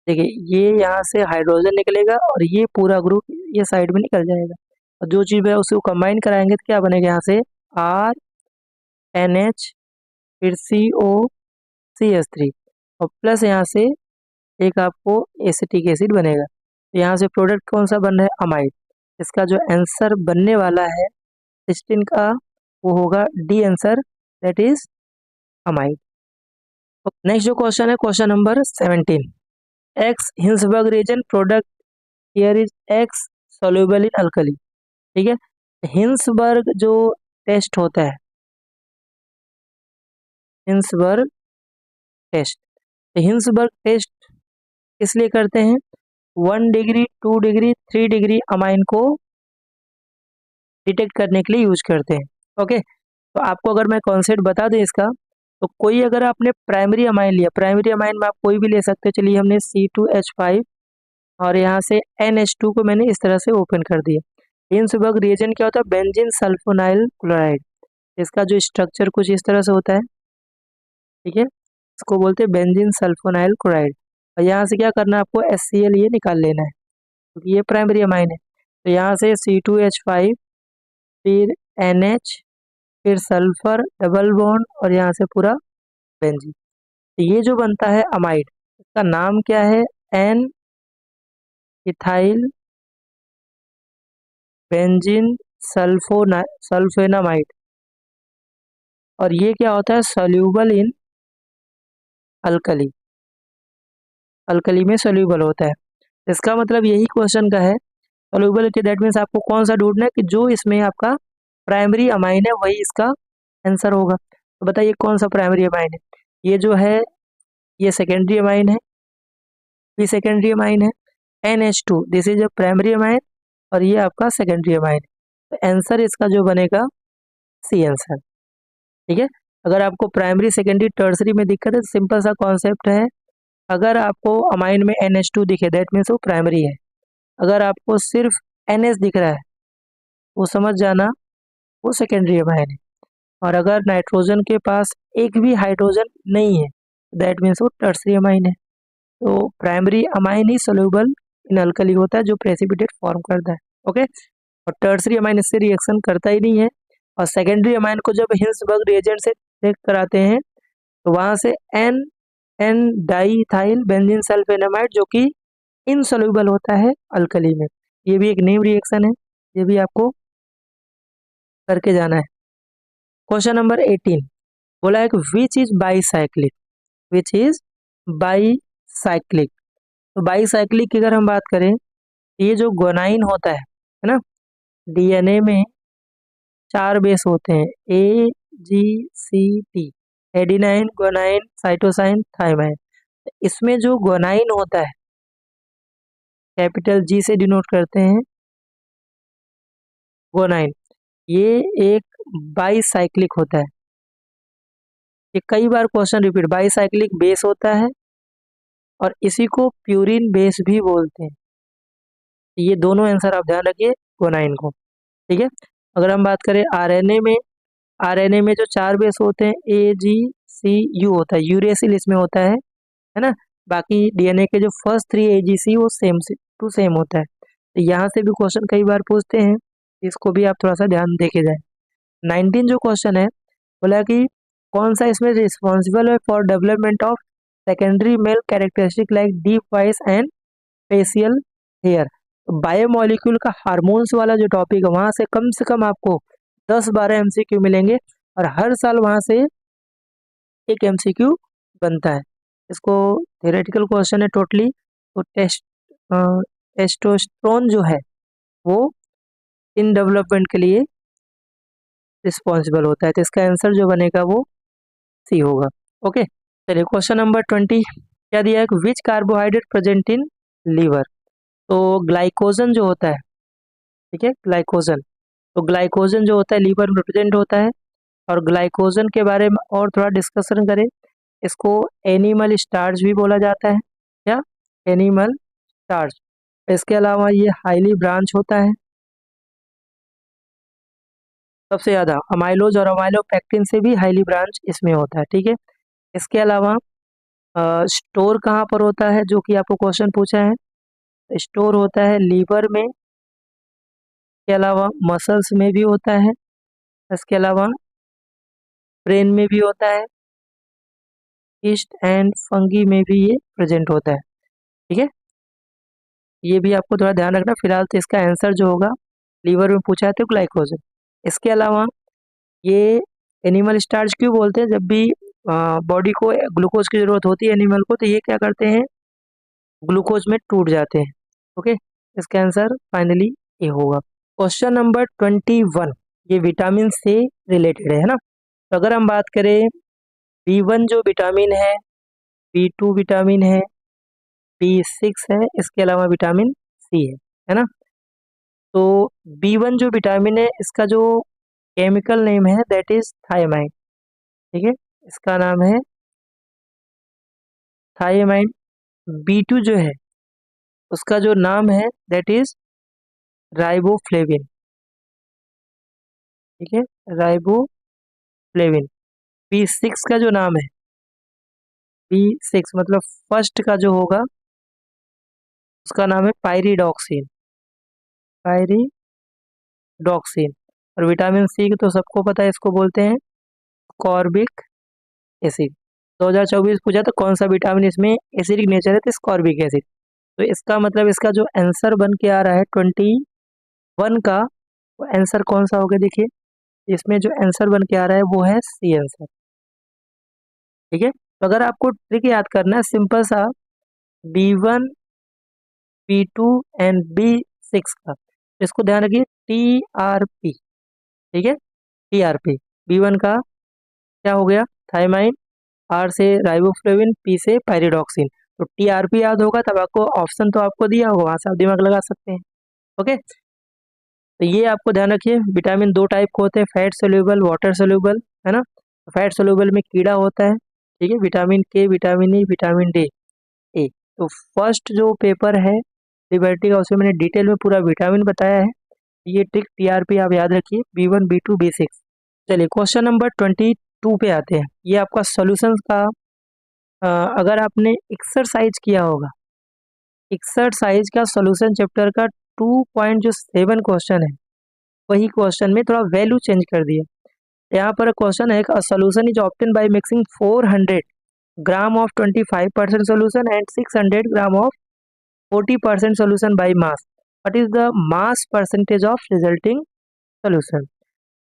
देखिए ये यहाँ से हाइड्रोजन निकलेगा और ये पूरा ग्रुप ये साइड में निकल जाएगा, और जो चीज है उसको कंबाइन कराएंगे तो क्या बनेगा, यहाँ से RNH, फिर COCH3 और प्लस यहाँ से एक आपको एसिटिक एसिड बनेगा। तो यहाँ से प्रोडक्ट कौन सा बन रहा है, अमाइड। इसका जो आंसर बनने वाला है 16 का वो होगा D answer, that is amide. Next जो क्वेश्चन है, question number 17, X Hinsberg reagent product here is X soluble in alkali. ठीक है, हिंसबर्ग जो टेस्ट होता है, हिंसबर्ग टेस्ट, तो हिंसबर्ग टेस्ट इसलिए करते हैं 1 डिग्री 2 डिग्री 3 डिग्री अमाइन को डिटेक्ट करने के लिए यूज करते हैं। ओके, तो आपको अगर मैं कॉन्सेप्ट बता दें इसका, तो कोई अगर आपने प्राइमरी अमाइन लिया, प्राइमरी अमाइन में आप कोई भी ले सकते हो, चलिए हमने C2H5 और यहाँ से NH2 को मैंने इस तरह से ओपन कर दिया। हिंसबर्ग रिएजेंट क्या होता है, बेंजीन सल्फोनाइल क्लोराइड, इसका जो स्ट्रक्चर कुछ इस तरह से होता है। ठीक है, इसको बोलते हैं बेंजीन सल्फोनाइल क्लोराइड, और यहाँ से क्या करना है आपको, HCl ये निकाल लेना है क्योंकि ये प्राइमरी अमाइन है। तो यहाँ से C2H5, फिर NH, फिर सल्फर डबल बॉन्ड और यहाँ से पूरा बेंजीन, तो ये जो बनता है अमाइड, इसका नाम क्या है, एन इथाइल बेंजीन सल्फेनामाइड, और ये क्या होता है, सोल्यूबल इन अल्कली, अल्कली में सोल्यूबल होता है। इसका मतलब यही क्वेश्चन का है, सोल्यूबल के, दैट मीन्स आपको कौन सा ढूंढना है कि जो इसमें आपका प्राइमरी अमाइन है वही इसका आंसर होगा। तो बताइए कौन सा प्राइमरी अमाइन है, ये जो है ये सेकेंडरी अमाइन है, ये सेकेंडरी अमाइन है, NH2 this is a primary amine और ये आपका सेकेंडरी अमाइन है। तो आंसर इसका जो बनेगा सी आंसर। ठीक है, अगर आपको प्राइमरी सेकेंडरी टर्सरी में दिक्कत है तो सिंपल सा कॉन्सेप्ट है, अगर आपको अमाइन में NH2 दिखे दैट मीन्स वो प्राइमरी है, अगर आपको सिर्फ NH दिख रहा है वो समझ जाना वो सेकेंडरी अमाइन है, और अगर नाइट्रोजन के पास एक भी हाइड्रोजन नहीं है दैट मीन्स वो टर्सरी अमाइन है। तो primary amine he soluble in alkali होता है जो प्रेसिपिटेट फॉर्म करता है। ओके, और टर्सरी अमाइन इससे रिएक्शन करता ही नहीं है, और सेकेंडरी अमाइन को जब हिंसबर्ग रिएजेंट से चेक कराते हैं तो वहां से एन एन डाईथाइल बेंजीन सल्फेनामाइड जो कि इनसोल्यूबल होता है अल्कली में। ये भी एक नेम रिएक्शन है, ये भी आपको करके जाना है। क्वेश्चन नंबर 18 बोला है कि which is bicyclic, which is bicyclic. तो बाईसाइक्लिक की अगर हम बात करें, ये जो गोनाइन होता है ना, डीएनए में 4 बेस होते हैं, AGCT, adenine, guanine, cytosine, thymine. इसमें जो गोनाइन होता है, कैपिटल जी से डिनोट करते हैं गोनाइन, ये एक बाईसाइक्लिक होता है। ये कई बार क्वेश्चन रिपीट, बाईसाइक्लिक बेस होता है और इसी को प्यूरिन बेस भी बोलते हैं। ये दोनों आंसर आप ध्यान रखिए गोनाइन को, ठीक है। अगर हम बात करें आरएनए में, आरएनए में जो 4 बेस होते हैं ए जी सी यू होता है, यूरेसिल इसमें होता है ना। बाकी डीएनए के जो फर्स्ट 3 एजीसी वो सेम टू सेम होता है। तो यहाँ से भी क्वेश्चन कई बार पूछते हैं, इसको भी आप थोड़ा सा ध्यान देके जाए। 19 जो क्वेश्चन है, बोला कि कौन सा इसमें रिस्पॉन्सिबल है for development of secondary male characteristic like deep voice and facial hair. Biomolecule का हार्मोन्स वाला जो टॉपिक है, वहां से कम आपको 10-12 एमसीक्यू मिलेंगे और हर साल वहां से एक एमसीक्यू बनता है। इसको थियोरेटिकल क्वेश्चन है टोटली। तो टेस्टोस्टेरोन जो है वो इन डेवलपमेंट के लिए रिस्पॉन्सिबल होता है, तो इसका आंसर जो बनेगा वो सी होगा। ओके, चलिए क्वेश्चन नंबर 20 क्या दिया है, विच कार्बोहाइड्रेट प्रेजेंट इन लीवर। तो ग्लाइकोजन जो होता है, ठीक है, ग्लाइकोजन, तो ग्लाइकोजन जो होता है लीवर में प्रेजेंट होता है। और ग्लाइकोजन के बारे में और थोड़ा डिस्कशन करें, इसको एनिमल स्टार्च भी बोला जाता है, क्या, एनिमल स्टार्च। इसके अलावा ये हाईली ब्रांच होता है, सबसे ज़्यादा अमाइलोज और अमाइलोपेक्टिन से भी हाईली ब्रांच इसमें होता है, ठीक है। इसके अलावा स्टोर कहाँ पर होता है, जो कि आपको क्वेश्चन पूछा है, स्टोर होता है लीवर में, के अलावा मसल्स में भी होता है, इसके अलावा ब्रेन में भी होता है, ईस्ट एंड फंगी में भी ये प्रेजेंट होता है, ठीक है। ये भी आपको थोड़ा ध्यान रखना। फिलहाल तो इसका आंसर जो होगा लीवर में पूछा है तो ग्लाइकोजन। इसके अलावा ये एनिमल स्टार्च क्यों बोलते हैं, जब भी बॉडी को ग्लूकोज की जरूरत होती है एनिमल को, तो ये क्या करते हैं, ग्लूकोज में टूट जाते हैं। ओके, इसका आंसर फाइनली ये होगा। क्वेश्चन नंबर 21, ये विटामिन से रिलेटेड है ना। तो अगर हम बात करें B1 जो विटामिन है, B2 विटामिन है, B6 है, इसके अलावा विटामिन सी है ना। तो B1 जो विटामिन है, इसका जो केमिकल नेम है दैट इज थायमाइन, ठीक है, इसका नाम है थायमाइन। B2 जो है उसका जो नाम है दैट इज राइबोफ्लेविन, ठीक है, राइबोफ्लेविन। B6 का जो नाम है, B6 मतलब फर्स्ट का जो होगा उसका नाम है पायरिडॉक्सिन, पायरिडॉक्सिन। और विटामिन सी तो सबको पता है, इसको बोलते हैं स्कॉर्बिक एसिड। 2024 पूछा तो कौन सा विटामिन इसमें एसिडिक नेचर है, तो स्कॉर्बिक एसिड। तो इसका मतलब इसका जो आंसर बन के आ रहा है 21 का, वो आंसर कौन सा होगा, देखिए इसमें जो आंसर बन के आ रहा है वो है सी आंसर, ठीक है। तो अगर आपको ट्रिक याद करना है सिंपल सा, B1 B2 एंड B6 का, इसको ध्यान रखिए TRP, ठीक है, TRP। B1 का क्या हो गया, थायमाइन, R से राइबोफ्लेविन, P से पायरिडॉक्सिन। तो TRP याद होगा तब आपको ऑप्शन तो आपको दिया होगा, वहां से आप दिमाग लगा सकते हैं। ओके, तो ये आपको ध्यान रखिए, विटामिन 2 टाइप के होते हैं, फैट सोल्यूबल, वाटर सोल्यूबल, है ना। फैट सोल्यूबल में कीड़ा होता है, ठीक है, विटामिन के, vitamin E, vitamin D A. तो फर्स्ट जो पेपर है लिबर्टी का, उसमें मैंने डिटेल में पूरा विटामिन बताया है। ये ट्रिक TRP आप याद रखिए, B1 B2 B6। चलिए क्वेश्चन नंबर 22 पे आते हैं। ये आपका सॉल्यूशंस का, अगर आपने एक्सरसाइज किया होगा, एक्सरसाइज का सॉल्यूशन चैप्टर का 2.7 क्वेश्चन है, वही क्वेश्चन में थोड़ा वैल्यू चेंज कर दिया। यहाँ पर क्वेश्चन है, solution is obtain by mixing 400 gram of 25% solution and 600 gram of 40% solution by mass. What is the mass percentage of resulting solution?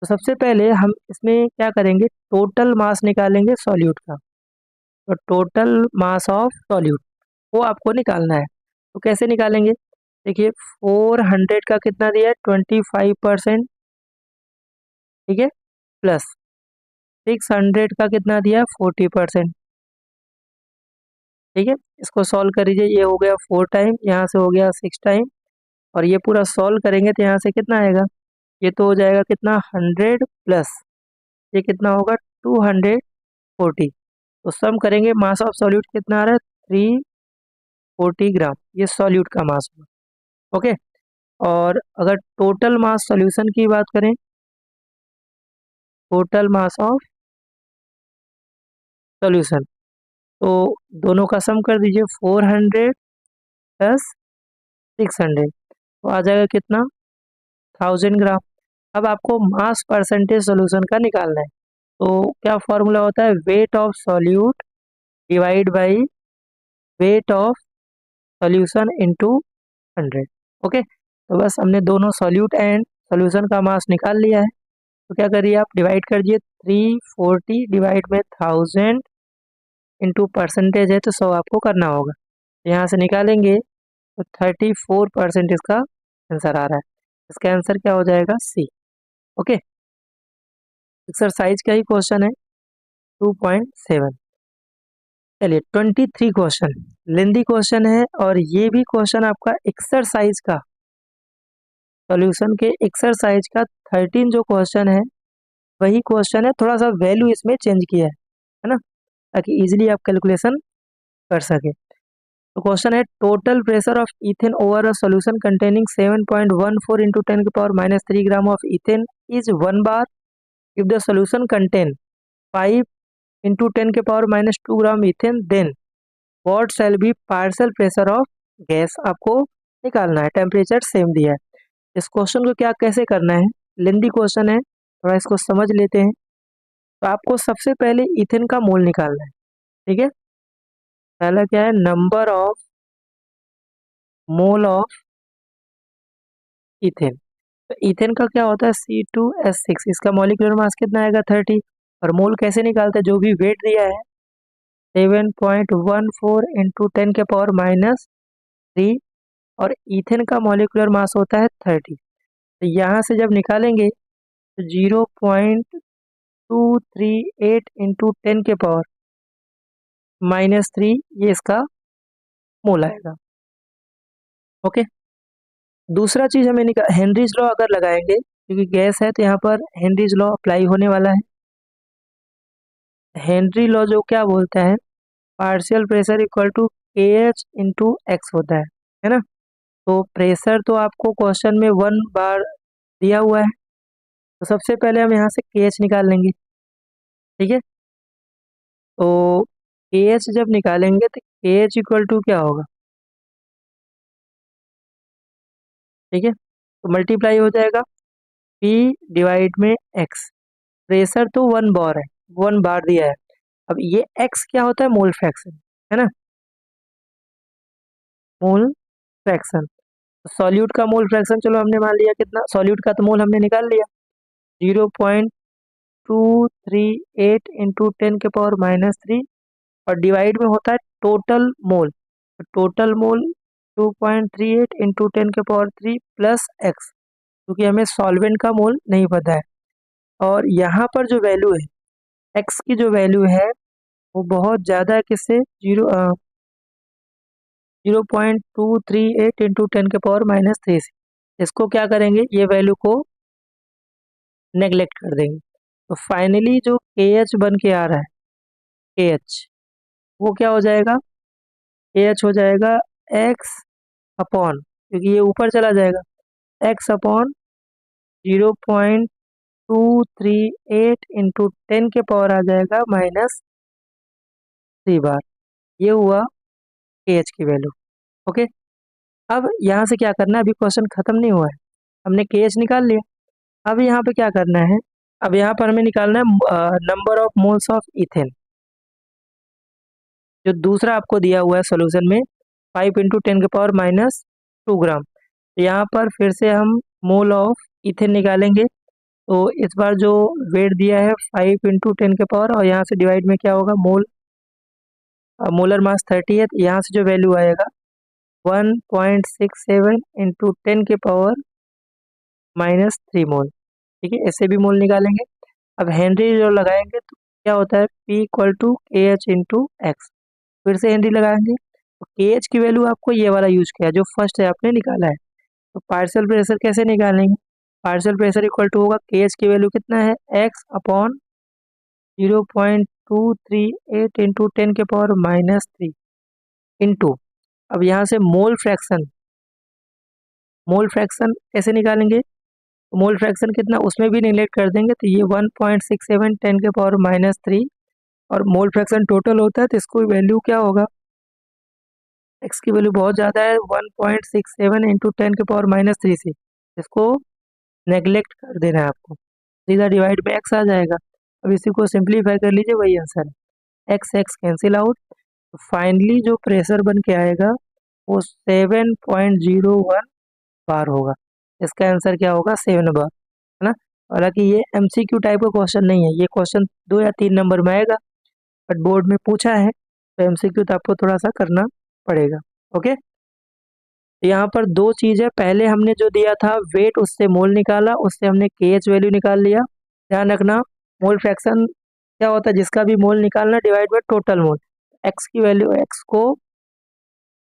तो सबसे पहले हम इसमें क्या करेंगे, टोटल मास निकालेंगे सॉल्यूट का। तो टोटल मास ऑफ सॉल्यूट वो आपको निकालना है। तो कैसे निकालेंगे, देखिए 400 का कितना दिया है, 25%, ठीक है, प्लस 600 का कितना दिया है, 40%, ठीक है, इसको सॉल्व कर लीजिए। ये हो गया 4 टाइम, यहाँ से हो गया 6 टाइम, और ये पूरा सॉल्व करेंगे तो यहाँ से कितना आएगा, ये तो हो जाएगा कितना 100 प्लस ये कितना होगा 240। तो सम करेंगे, मास ऑफ सॉल्यूट कितना आ रहा है 340 ग्राम, ये सॉल्यूट का मास होगा। ओके, और अगर टोटल मास सॉल्यूशन की बात करें, टोटल मास ऑफ सॉल्यूशन, तो दोनों का सम कर दीजिए, 400 प्लस 600, तो आ जाएगा कितना 1000 ग्राम। अब आपको मास परसेंटेज सॉल्यूशन का निकालना है, तो क्या फॉर्मूला होता है, weight of solute divide by weight of solution into 100। Okay, तो बस हमने दोनों सॉल्यूट एंड सॉल्यूशन का मास निकाल लिया है। तो क्या करिए, आप डिवाइड कर दिए, 340 डिवाइड में 1000 इंटू परसेंटेज है तो 100 आपको करना होगा। यहाँ से निकालेंगे तो 34% इसका आंसर आ रहा है। इसका आंसर क्या हो जाएगा, सी। ओके, एक्सरसाइज का ही क्वेश्चन है 2.7। चलिए 23 क्वेश्चन, लेंदी क्वेश्चन है, और ये भी क्वेश्चन आपका एक्सरसाइज का, सॉल्यूशन के एक्सरसाइज का 13 जो क्वेश्चन है वही क्वेश्चन है, थोड़ा सा वैल्यू इसमें चेंज किया है ना, ताकि इजीली आप कैलकुलेशन कर सके। तो क्वेश्चन है, total pressure of ethane over a solution containing 7.14 into 10 के power -3 gram of ethane is 1 bar if the solution contain 5 into 10 के power -2 gram ethane, then what shall be partial pressure of gas, आपको निकालना है। Temperature same दिया है। इस question को क्या कैसे करना है, लेंदी क्वेश्चन है, थोड़ा इसको समझ लेते हैं। तो आपको सबसे पहले इथेन का मोल निकालना है। ठीक है, पहला क्या है, number of mole of ethane. तो इथेन का क्या होता है, C2H6, इसका मॉलिक्यूलर मास कितना आएगा 30, और मोल कैसे निकालते हैं, जो भी वेट दिया है 7.14 इंटू 10 के पावर -3, और इथेन का मॉलिक्यूलर मास होता है 30। तो यहाँ से जब निकालेंगे तो 0.238 इंटू 10 के पावर -3, ये इसका मोल आएगा। ओके, दूसरा चीज हमें हेनरीज लॉ अगर लगाएंगे, क्योंकि गैस है तो यहाँ पर हेनरीज लॉ अप्लाई होने वाला है। हेनरी लॉ जो क्या बोलता है, पार्शियल प्रेशर इक्वल टू के एच इंटू एक्स होता है ना। तो प्रेशर तो आपको क्वेश्चन में 1 बार दिया हुआ है, तो सबसे पहले हम यहाँ से के एच निकाल लेंगे। ठीक है, तो के एच जब निकालेंगे तो के एच इक्वल टू क्या होगा, ठीक है, तो मल्टीप्लाई हो जाएगा पी डिवाइड में एक्स। प्रेशर तो 1 बार है, 1 बार दिया है। अब ये एक्स क्या होता है, मोल फ्रैक्शन है ना, मोल फ्रैक्शन। सॉल्यूट का मोल फ्रैक्शन चलो हमने मान लिया कितना, सॉल्यूट का तो मोल हमने निकाल लिया 0.238 इंटू 10 के पावर -3, और डिवाइड में होता है टोटल मोल। तो टोटल मोल 2.38 इंटू 10 के पावर 3 प्लस एक्स, क्योंकि हमें सॉल्वेंट का मोल नहीं पता है। और यहाँ पर जो वैल्यू है, एक्स की जो वैल्यू है वो बहुत ज़्यादा है, किससे, 0.238 इंटू 10 के पावर -3 से। इसको क्या करेंगे, ये वैल्यू को नेग्लेक्ट कर देंगे। तो फाइनली जो के एच बन के आ रहा है, के एच, वो क्या हो जाएगा, के एच हो जाएगा एक्स अपॉन, क्योंकि ये ऊपर चला जाएगा, एक्स अपॉन 0.238 इंटू 10 के पावर आ जाएगा -3 बार। ये हुआ के एच की वैल्यू। ओके, अब यहाँ से क्या करना है, अभी क्वेश्चन खत्म नहीं हुआ है, हमने के एच निकाल लिया। अब यहाँ पे क्या करना है, अब यहाँ पर हमें निकालना है number of moles of ethane, जो दूसरा आपको दिया हुआ है सॉल्यूशन में 5 इंटू 10 के पावर -2 ग्राम। तो यहाँ पर फिर से हम मोल ऑफ इथेन निकालेंगे। तो इस बार जो वेट दिया है 5 इंटू 10 के पावर, और यहाँ से डिवाइड में क्या होगा, मोल, मोलर मास 30 है, तो यहाँ से जो वैल्यू आएगा 1.67 इंटू 10 के पावर -3 मोल। ठीक है, ऐसे भी मोल निकालेंगे। अब हेनरी जो लगाएंगे तो क्या होता है, P इक्वल टू के एच इंटू एक्स। फिर से हेनरी लगाएंगे, तो केएच की वैल्यू आपको ये वाला यूज किया जो फर्स्ट है आपने निकाला है। तो पार्शियल प्रेशर कैसे निकालेंगे, पार्शियल प्रेशर इक्वल टू होगा केएच की वैल्यू कितना है एक्स अपॉन 0.238 इंटू 10⁻³ इंटू, अब यहाँ से मोल फ्रैक्शन कैसे निकालेंगे, मोल फ्रैक्शन कितना उसमें भी निगलेक्ट कर देंगे, तो ये 1.67 10⁻³ और मोल फ्रैक्शन टोटल होता है, तो इसको वैल्यू क्या होगा, एक्स की वैल्यू बहुत ज़्यादा है 1.67 इंटू 10⁻³ से, इसको नेगलेक्ट कर देना है आपको, सीधा डिवाइड में एक्स आ जाएगा। अब इसी को सिंप्लीफाई कर लीजिए, वही आंसर है, एक्स एक्स कैंसिल आउट, तो फाइनली जो प्रेशर बन के आएगा वो 7.01 बार होगा। इसका आंसर क्या होगा 7 बार, है ना। हालांकि ये एमसीक्यू टाइप का क्वेश्चन नहीं है, ये क्वेश्चन 2 या 3 नंबर में आएगा, बट बोर्ड में पूछा है तो एमसीक्यू तो आपको थोड़ा सा करना पड़ेगा। ओके, तो यहाँ पर दो चीज़ है, पहले हमने जो दिया था वेट उससे मोल निकाला, उससे हमने केएच वैल्यू निकाल लिया। ध्यान रखना मोल फ्रैक्शन क्या होता है, जिसका भी मोल निकालना divide by total mole, x की वैल्यू एक्स को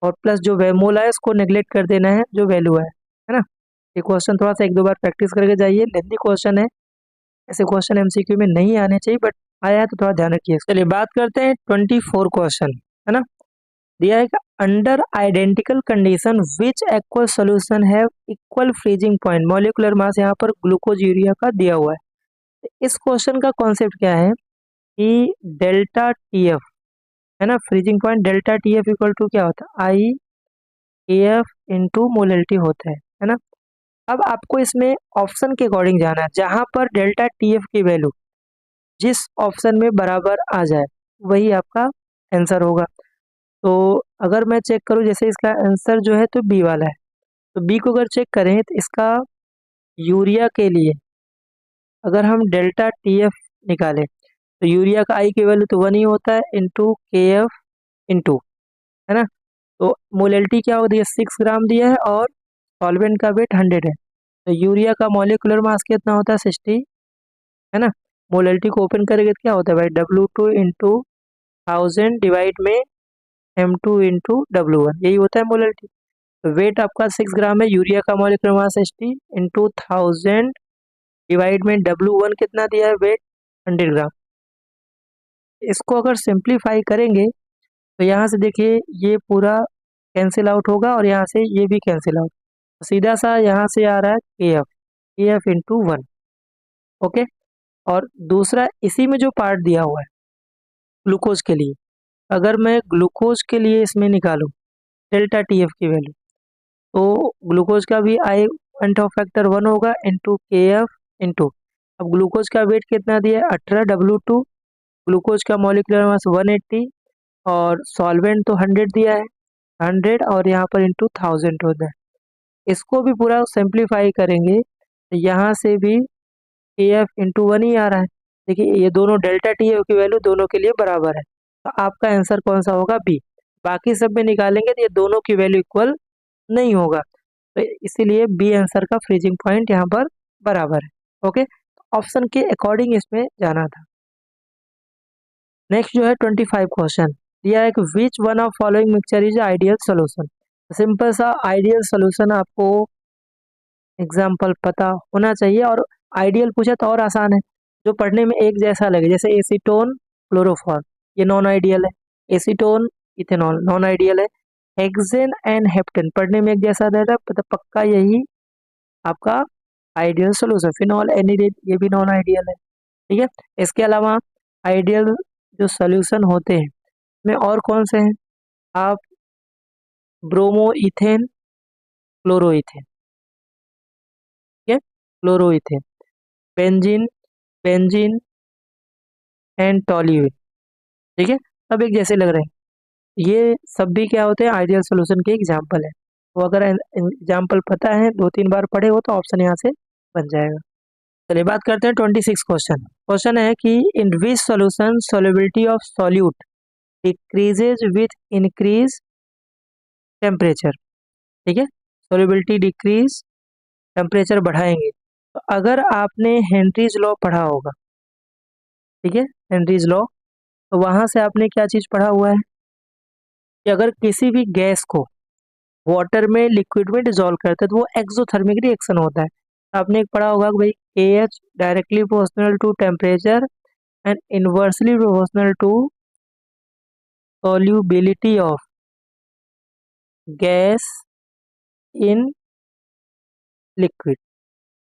और प्लस जो मोल है इसको नेग्लेक्ट कर देना है जो वैल्यू है ना। ये क्वेश्चन थोड़ा सा 1-2 बार प्रैक्टिस करके जाइए, लेंथी क्वेश्चन है, ऐसे क्वेश्चन एमसीक्यू में नहीं आने चाहिए, बट आया है तो थोड़ा ध्यान रखिए। चलिए बात करते हैं 24 क्वेश्चन, है ना। दिया है under identical condition which equal solution have equal freezing point, molecular mass यहाँ पर ग्लूकोज यूरिया का दिया हुआ है। इस क्वेश्चन का कॉन्सेप्ट क्या है कि डेल्टा टी एफ, है ना, freezing point delta T F equal to क्या होता है I A F into molality होता है ना। अब आपको इसमें ऑप्शन के अकॉर्डिंग जाना है, जहां पर डेल्टा टी एफ की वैल्यू जिस ऑप्शन में बराबर आ जाए वही आपका आंसर होगा। तो अगर मैं चेक करूं, जैसे इसका आंसर जो है तो बी वाला है, तो बी को अगर चेक करें तो इसका यूरिया के लिए अगर हम डेल्टा टी एफ निकालें तो यूरिया का आई की वैल्यू तो 1 ही होता है इंटू के एफ इंटू, है ना। तो मोलिटी क्या होती है 6 ग्राम दिया है और सॉल्वेंट का वेट 100 है, तो यूरिया का मॉलिक्यूलर मास कितना होता है 60, है ना। मोलिटी को ओपन करेंगे तो क्या होता है भाई W2 इंटू 1000 डिवाइड में M2 इंटू W1, यही होता है मोलिटी। तो वेट आपका 6 ग्राम है, यूरिया का मॉलिक्यूलर मास 60 इंटू 1000 डिवाइड में W1 कितना दिया है वेट 100 ग्राम। इसको अगर सिंप्लीफाई करेंगे तो यहाँ से देखिए ये पूरा कैंसिल आउट होगा और यहाँ से ये भी कैंसिल आउट, सीधा सा यहाँ से आ रहा है के एफ इंटू 1। ओके, और दूसरा इसी में जो पार्ट दिया हुआ है ग्लूकोज के लिए, अगर मैं ग्लूकोज के लिए इसमें निकालूं डेल्टा टी एफ की वैल्यू, तो ग्लूकोज का भी आई पॉइंट ऑफ फैक्टर 1 होगा इंटू के एफ इंटू, अब ग्लूकोज का वेट कितना दिया है 18 W2, ग्लूकोज का मॉलिक्यूलर मास 180 और सॉल्वेंट तो 100 दिया है 100 और यहाँ पर इंटू 1000 होता है। इसको भी पूरा सिंप्लीफाई करेंगे तो यहाँ से भी ए एफ इंटू 1 ही आ रहा है। देखिए ये दोनों डेल्टा टी एफ की वैल्यू दोनों के लिए बराबर है, तो आपका आंसर कौन सा होगा बी। बाकी सब में निकालेंगे तो ये दोनों की वैल्यू इक्वल नहीं होगा, तो इसीलिए बी आंसर का फ्रीजिंग पॉइंट यहाँ पर बराबर है। ओके, ऑप्शन के अकॉर्डिंग इसमें जाना था। नेक्स्ट जो है 25 क्वेश्चन दिया है कि which one of following mixture is ideal solution. Simple सा आइडियल सोल्यूशन आपको एग्जाम्पल पता होना चाहिए, और आइडियल पूछे तो और आसान है, जो पढ़ने में एक जैसा लगे, जैसे एसीटोन क्लोरोफॉर्म ये नॉन आइडियल है, एसीटोन इथेनॉल नॉन आइडियल है, हेक्सेन एंड हेप्टेन पढ़ने में एक जैसा रहता है, तो पक्का यही आपका आइडियल सोल्यूशन। फिनॉल एनिलीन ये भी नॉन आइडियल है, ठीक है। इसके अलावा आइडियल जो सोल्यूशन होते हैं में और कौन से हैं, आप ब्रोमो इथेन क्लोरो इथेन, ठीक है, chloro ethane, benzene benzene and toluene, ठीक है, सब एक जैसे लग रहे हैं, ये सब भी क्या होते हैं आइडियल सोल्यूशन के एग्जाम्पल है। तो अगर एग्जाम्पल पता है 2-3 बार पढ़े हो तो ऑप्शन यहाँ से बन जाएगा। चलिए बात करते हैं 26 क्वेश्चन। क्वेश्चन है कि in which solution solubility of solute decreases with increase temperature, ठीक है, सोल्युबिलिटी डिक्रीज टेम्परेचर बढ़ाएंगे। तो अगर आपने हेनरीज लॉ पढ़ा होगा, ठीक है, हेनरीज लॉ, तो वहां से आपने क्या चीज पढ़ा हुआ है कि अगर किसी भी गैस को वाटर में लिक्विड में डिसॉल्व करते हैं तो वो एक्सोथर्मिक रिएक्शन होता है। आपने एक पढ़ा होगा कि भाई KH directly proportional to temperature and inversely proportional to solubility of gas in liquid.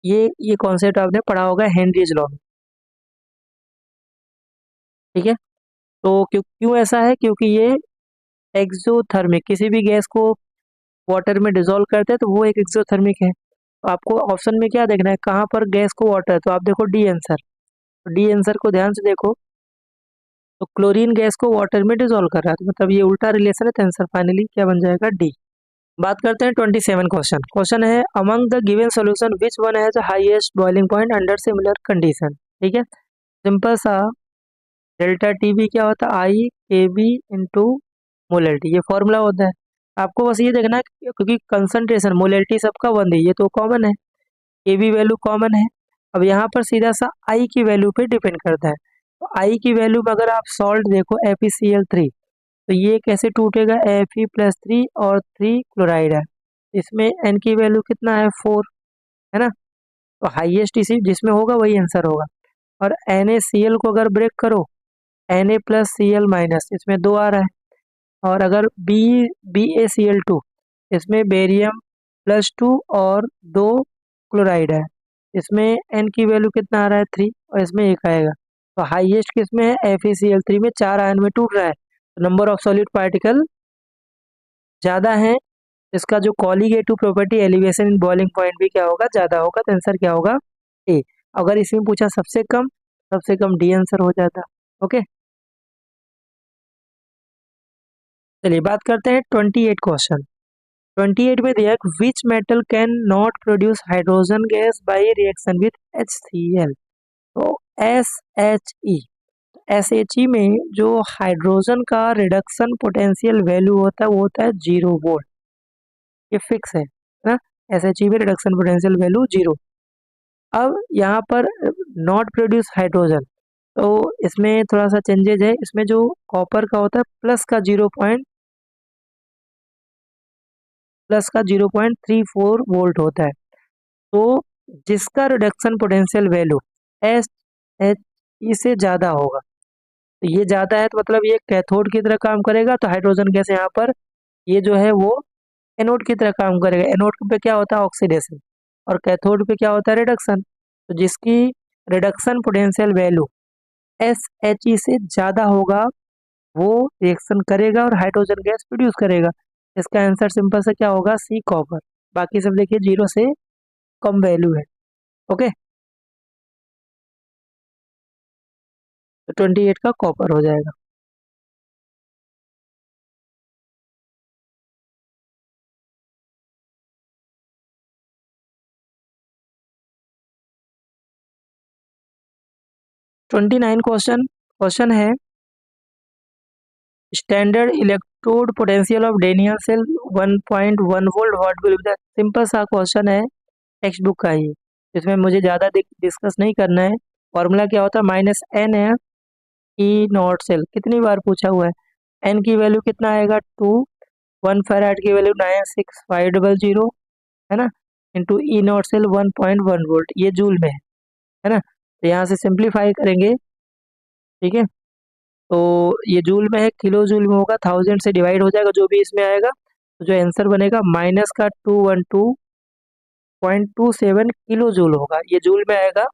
ये कॉन्सेप्ट आपने पढ़ा होगा हेनरीज लॉ में। ठीक है, तो क्यों ऐसा है, क्योंकि ये एक्सोथर्मिक, किसी भी गैस को वाटर में डिसॉल्व करते हैं तो वो एक एक्सोथर्मिक है। तो आपको ऑप्शन में क्या देखना है, कहाँ पर गैस को वाटर, तो आप देखो डी आंसर। तो डी आंसर को ध्यान से देखो, तो क्लोरीन गैस को वाटर में डिसॉल्व कर रहा है, तो मतलब ये उल्टा रिलेशन है, तो आंसर फाइनली क्या बन जाएगा, डी। बात करते हैं 27 क्वेश्चन। क्वेश्चन है among the given solution which one has highest boiling point under similar condition. ठीक है, सिंपल सा डेल्टा टी बी क्या होता है, आई के बी इंटू मोलैलिटी, ये फॉर्मूला होता है। आपको बस ये देखना है क्योंकि कंसंट्रेशन मोलैलिटी सबका वन है, ये तो कॉमन है, के बी वैल्यू कॉमन है। अब यहाँ पर सीधा सा आई की वैल्यू पे डिपेंड करता है। तो आई की वैल्यू में अगर आप सॉल्ट देखो FeCl3, तो ये कैसे टूटेगा, Fe+3 और 3 क्लोराइड है, इसमें एन की वैल्यू कितना है, 4 है ना। तो हाईएस्ट इसी जिसमें होगा वही आंसर होगा। और NaCl को अगर ब्रेक करो, Na+Cl- इसमें 2 आ रहा है। और अगर BaCl2, इसमें बेरियम+2 और 2 क्लोराइड है, इसमें एन की वैल्यू कितना आ रहा है, 3, और इसमें 1 आएगा। तो हाईएस्ट किसमें है, FeCl3 में 4 आयन में टूट रहा है, तो नंबर ऑफ सॉलिड पार्टिकल ज़्यादा है। इसका जो colligative property elevation in boiling point भी क्या होगा, ज़्यादा होगा, तो आंसर क्या होगा, ए। अगर इसमें पूछा सबसे कम डी आंसर हो जाता। ओके, चलिए बात करते हैं 28 क्वेश्चन। 28 में दिया which metal can not produce hydrogen gas by reaction with HCl। तो SHE में जो हाइड्रोजन का रिडक्शन पोटेंशियल वैल्यू होता है वो होता है 0 वोल्ट, ये फिक्स है ना। SHE में रिडक्शन पोटेंशियल वैल्यू 0। अब यहाँ पर नॉट प्रोड्यूस हाइड्रोजन, तो इसमें थोड़ा सा चेंजेज है, इसमें जो कॉपर का होता है प्लस का 0.34 वोल्ट होता है। तो जिसका रिडक्शन पोटेंशियल वैल्यू SHE से ज़्यादा होगा, तो ये ज़्यादा है तो मतलब ये कैथोड की तरह काम करेगा, तो हाइड्रोजन गैस यहाँ पर ये जो है वो एनोड की तरह काम करेगा। एनोड पे क्या होता है, ऑक्सीडेशन, और कैथोड पे क्या होता है, रिडक्शन। तो जिसकी रिडक्शन पोटेंशियल वैल्यू SHE से ज़्यादा होगा वो रिएक्शन करेगा और हाइड्रोजन गैस प्रोड्यूस करेगा। इसका आंसर सिंपल से क्या होगा, सी कॉपर। बाकी सब देखिए 0 से कम वैल्यू है। ओके, तो 28 का कॉपर हो जाएगा। ट्वेंटी नाइन क्वेश्चन है standard electrode potential of Daniell cell 1.1 volt, what will be the. Simple सा क्वेश्चन है, टेक्स्ट बुक का ही, इसमें मुझे ज़्यादा डिस्कस नहीं करना है। फॉर्मूला क्या होता है, -NF सेल, कितनी बार पूछा हुआ है। एन की वैल्यू कितना आएगा, 2, 1 फेराड की वैल्यू 96500, है ना, इंटू E0 सेल 1.1 वोल्ट, ये जूल में है ना। तो यहाँ से सिंप्लीफाई करेंगे, ठीक है, तो ये जूल में है, किलो जूल में होगा, 1000 से डिवाइड हो जाएगा जो भी इसमें आएगा, तो जो आंसर बनेगा माइनस का 212.27 किलो जूल होगा, ये जूल में आएगा।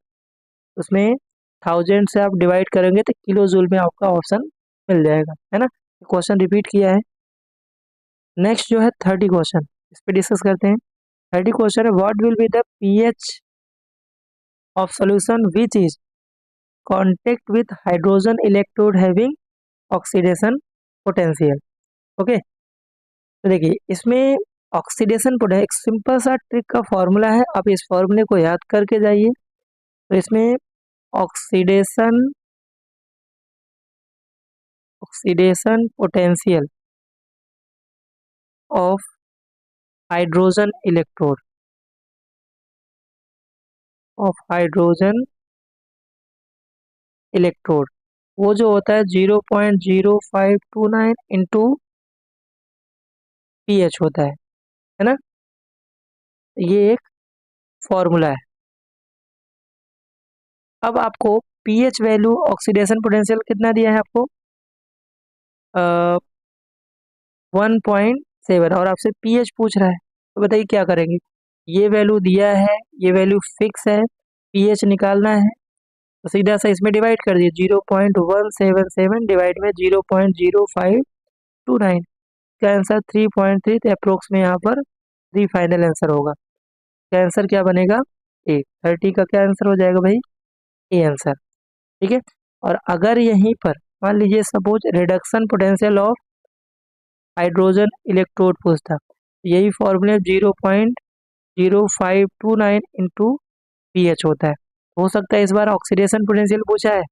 उसमें 1000 से आप डिवाइड करेंगे तो किलो जूल में आपका ऑप्शन मिल जाएगा, है ना। क्वेश्चन रिपीट किया है। नेक्स्ट जो है 30 क्वेश्चन, इस पे डिस्कस करते हैं। 30 क्वेश्चन है what will be the pH of solution which is contact with hydrogen electrode having oxidation potential. Okay, तो देखिए इसमें ऑक्सीडेशन पोटेंशियल एक सिंपल सा ट्रिक का फॉर्मूला है, आप इस फॉर्मूले को याद करके जाइए। तो इसमें oxidation oxidation potential of hydrogen electrode वो जो होता है 0.0529 इंटू pH होता है ना। ये एक फॉर्मूला है। अब आपको pH वैल्यू, ऑक्सीडेशन पोटेंशियल कितना दिया है आपको, 1.7, और आपसे pH पूछ रहा है, तो बताइए क्या करेंगे। ये वैल्यू दिया है, ये वैल्यू फिक्स है, pH निकालना है, तो सीधा सा इसमें डिवाइड कर दिए, 0.177 डिवाइड में 0.0529, का आंसर 3.3, तो अप्रोक्स में यहाँ पर 3 फाइनल आंसर होगा। क्या आंसर क्या बनेगा, ए। 30 का क्या आंसर हो जाएगा भाई, ए आंसर। ठीक है। और अगर यहीं पर मान लीजिए suppose reduction potential of hydrogen electrode पूछता, यही फॉर्मूले 0.0529 इंटू pH होता है। हो सकता है इस बार ऑक्सीडेशन पोटेंशियल पूछा है,